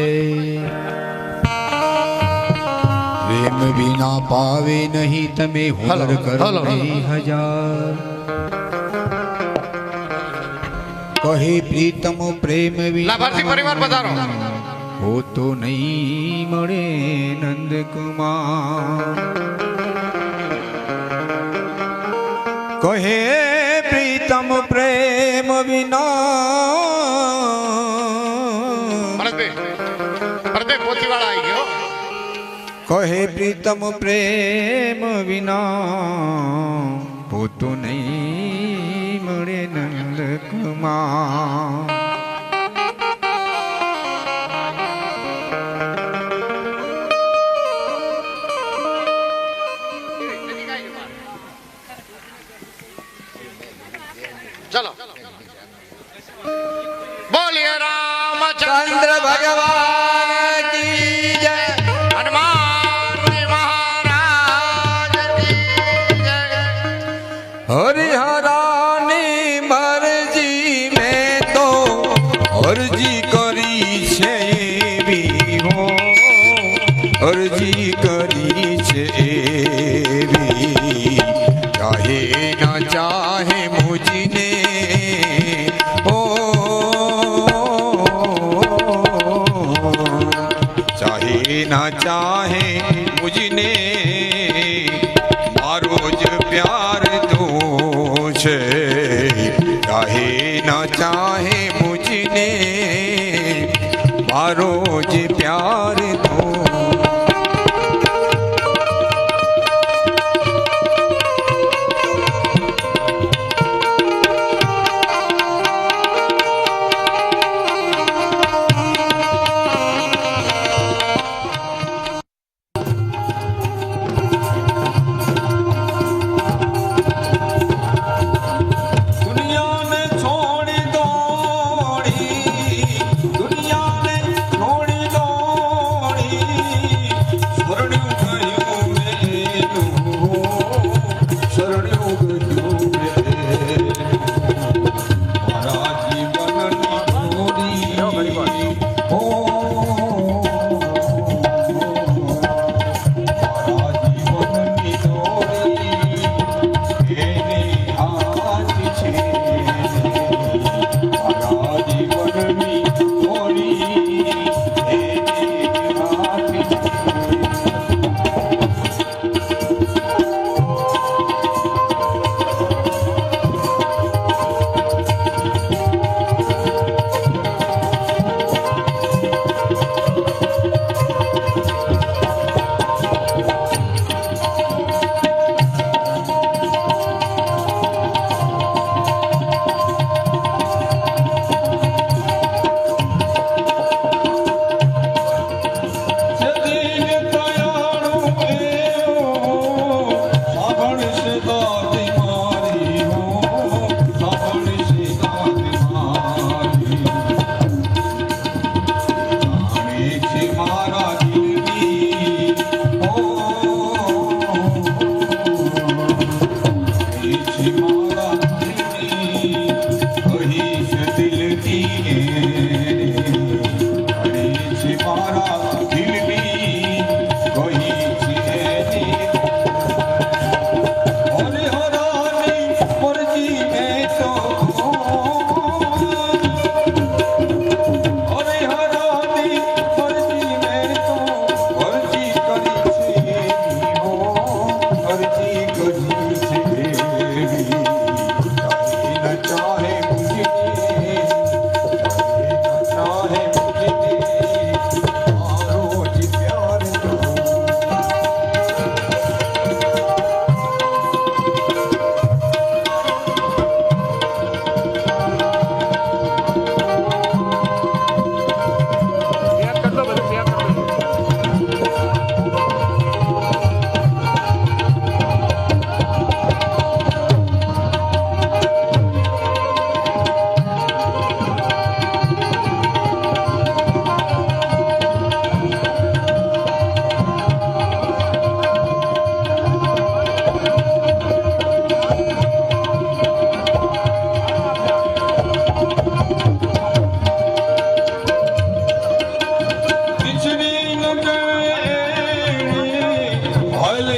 પ્રેમ વિના પાવે નહીં તમે હુનર કરો નહીં હજાર કહે પ્રીતમ પ્રેમ લાભાર્થી પરિવાર પધારો હો તો નહીં મળે નંદકુમાર કહે પ્રીતમ પ્રેમ વિના ભરતભાઈ પોતીવાળા આવી ગયો કહે પ્રીતમ પ્રેમ વિના પોતો નહીં મળે નંદકુમાર ચલો બોલીએ ચંદ્ર ભગવાન કી જય હરિહરાની મરજી મેં તો અરજી કરી છે એવી હો અરજી કરી છે એવી ચાહે ના ચાહે મુજને ઓ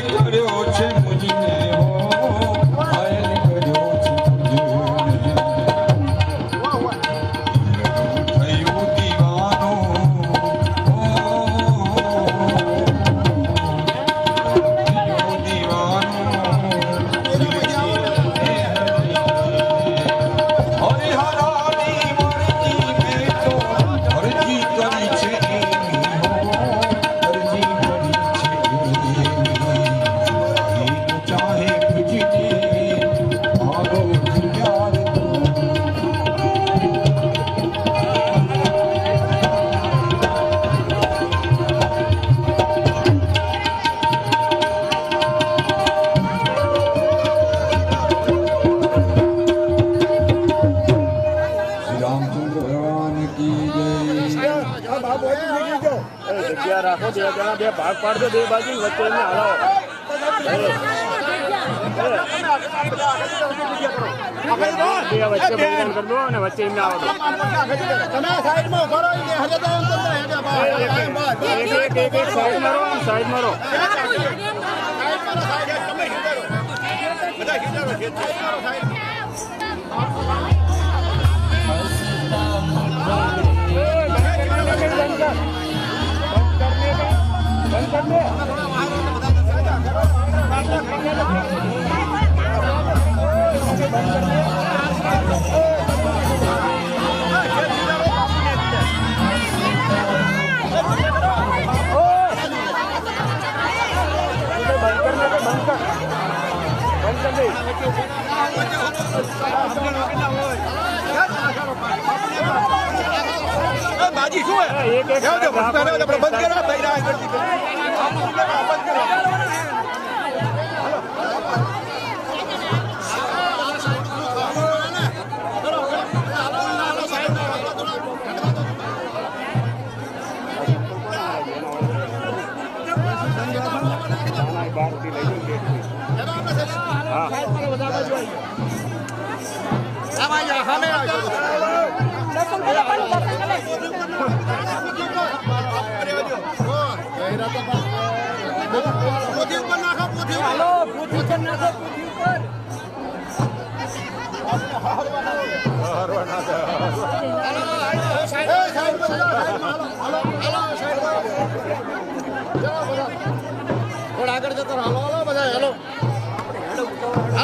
કર્યો છે મુજને હો ઘાયલ કર્યો છે મુજને થયું દીવાનો થયો દીવાનો હરિહરાની મરજી મેં તો અરજી કરી છે અરજી કરી છે ચાહે ભજને મારો પ્યાર શ્રી રામચંદ્ર ભગવાન કી જય જગ્યા રાખો બે જણા બે ભાગ પાડજો બે બાજુ વચ્ચે એમને હલાવો બે વચ્ચે બલિદાન કરી દો અને વચ્ચે એમને આવો દો. એક સાઈડ મારો સાઈડ મારો બાજી શું એક એક બંધ આગળ જતો હાલો હાલો બધા હાલો હાલો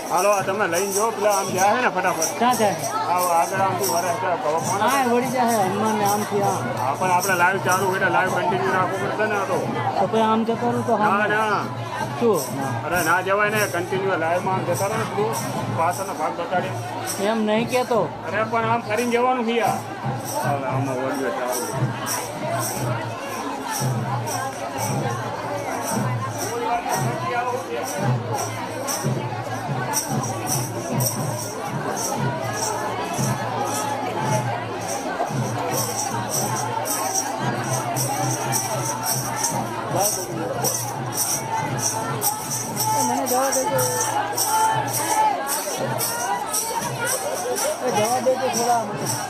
હાલો તમે લઈને જો પેલા આમ જાય છે ને ફટાફટ ક્યાં જાય આવો આગળ આમથી વરે છે ખબર કોને હા વળી જાય હનુમાન ને આમથી આમ હા પણ આપણે લાઈવ ચાલુ એટલે લાઈવ કન્ટિન્યુ રાખવું પડશે ને આ તો તો પછી આમ જતો રહું તો ના હા ના શું અરે ના જવાય ને કન્ટિન્યુ લાઈવમાં આમ જતા રહો ને તું પાછળનો ભાગ બતાડી એમ નહીં કેતો અરે પણ આમ ફરીને જવાનું ભૈયા ચાલો આમાં વળ્યો ચાલુ મને જવા દેજો જવા દેજો થોડા મને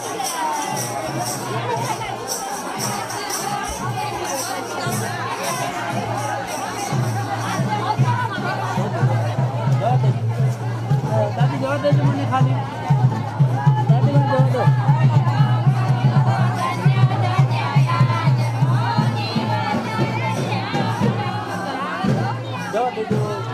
દાદી જવા દેજો મને ખાલી દાદી મને જવા દો જવા દેજો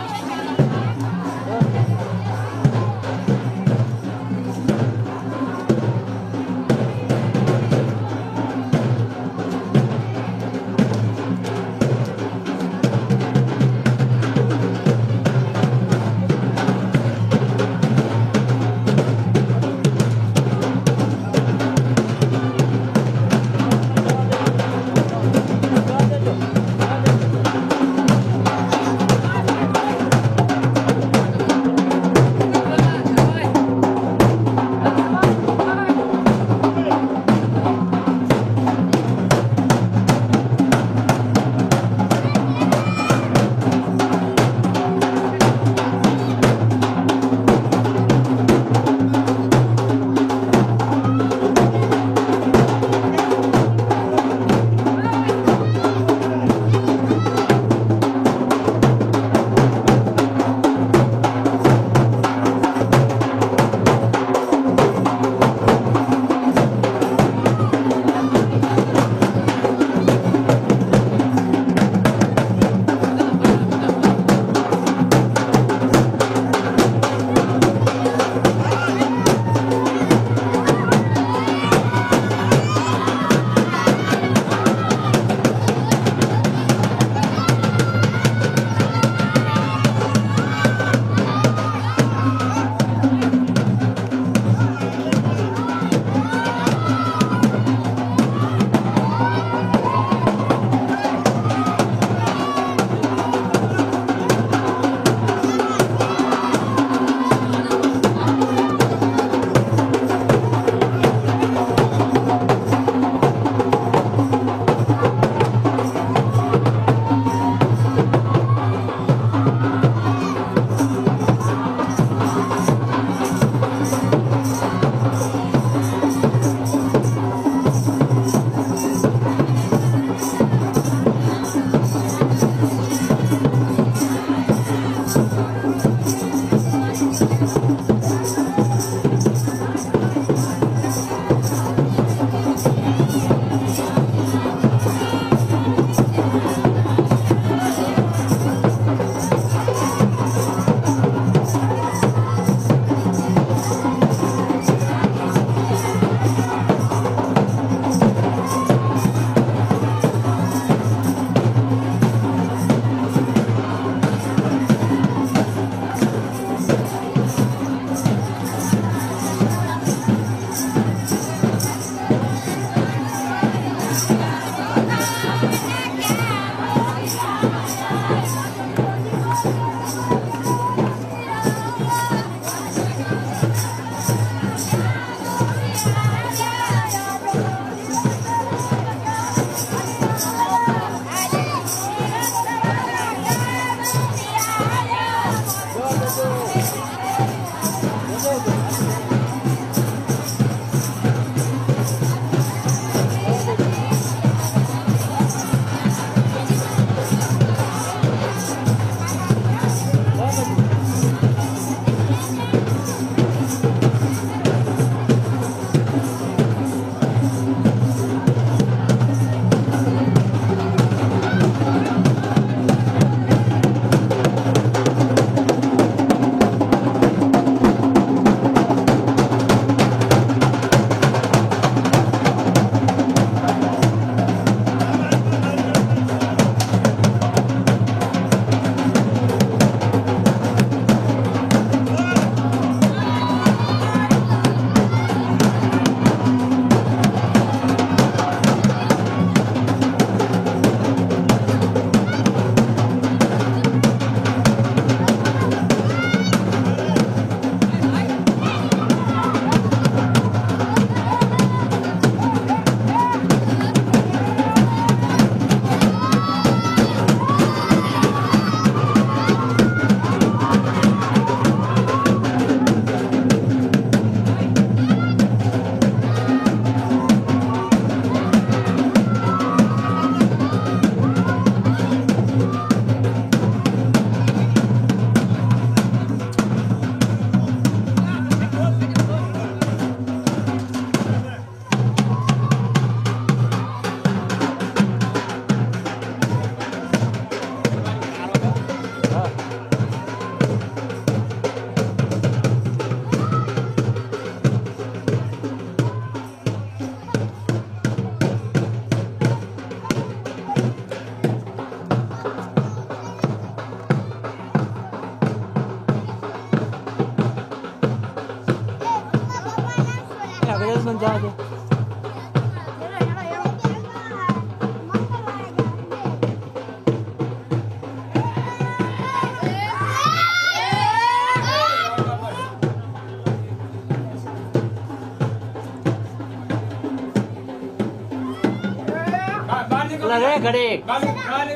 પેલા રે ઘડી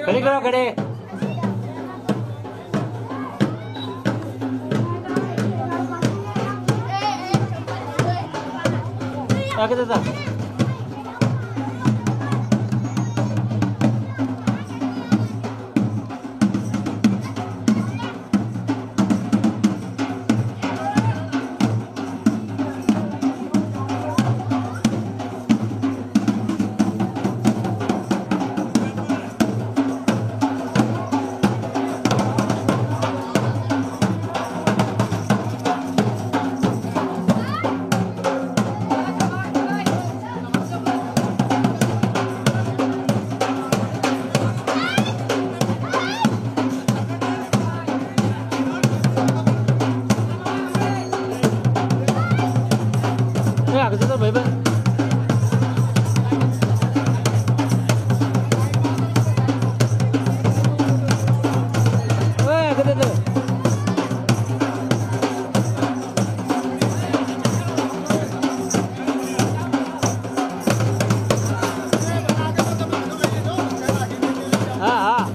ઘડી કરો ઘડી આગળ જતા આગળ જતા ભાઈ ભાઈ આગળ જતા હા હા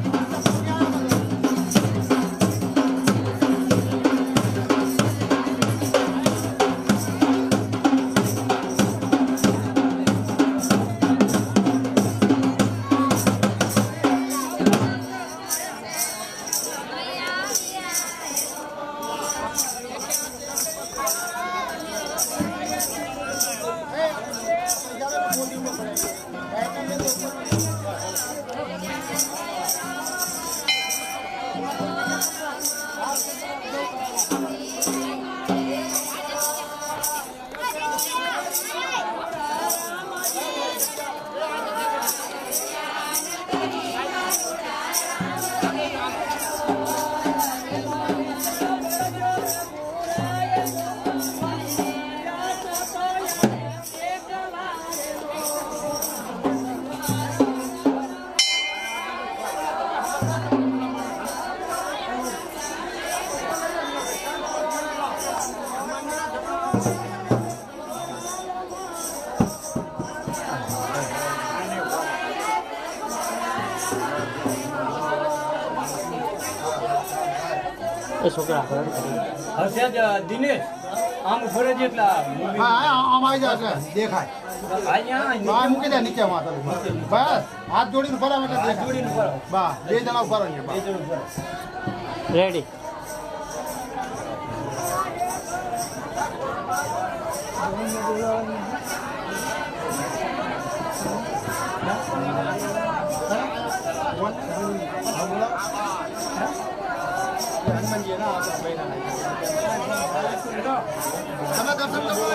છોકરા હશે દિનેશ આમ ફરે છે એટલે આમ આવી જશે દેખાય બહાર મૂકી દે નીચે બસ હાથ જોડીને ફરાવે એટલે દેખાય. બસ બે જણા ફરો રેડી તમે દર્શન કરો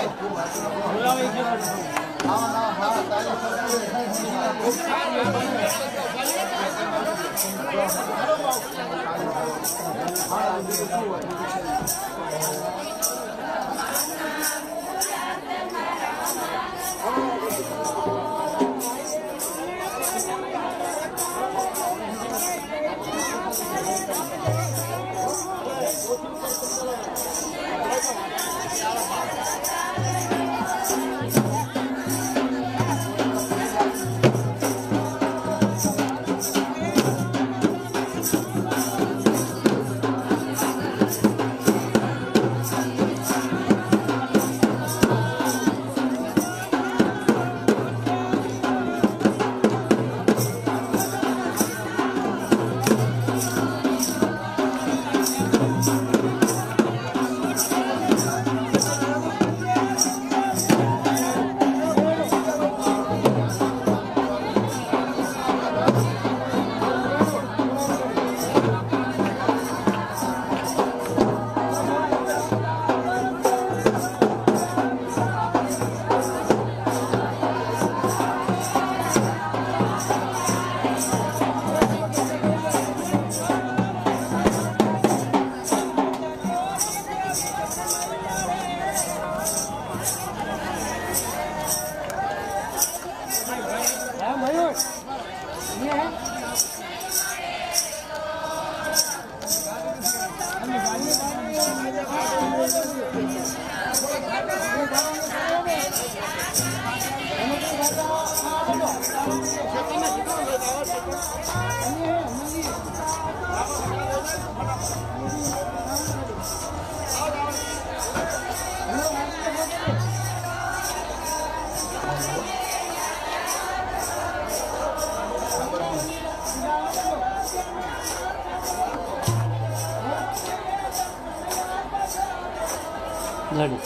ઘડી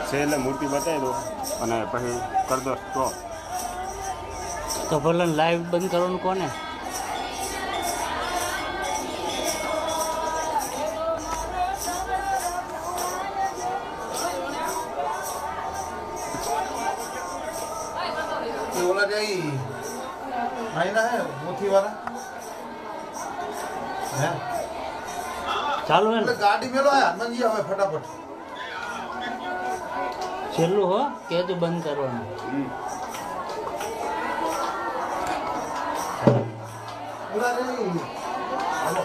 છેલ્લે મૂર્તિ બતાવી દો અને પછી કરી દો સ્ટોપ. તો ભલે લાઈવ બંધ કરવાનું કોને ઓલા જઈ આઈના હે મોથી વાળા હે ચાલુ હે ને? એટલે ગાડી મેલો આયા હનુમાનજી આવે ફટાફટ છેલ્લું હો કે તું બંધ કરવાનું ઓલા જઈ હાલો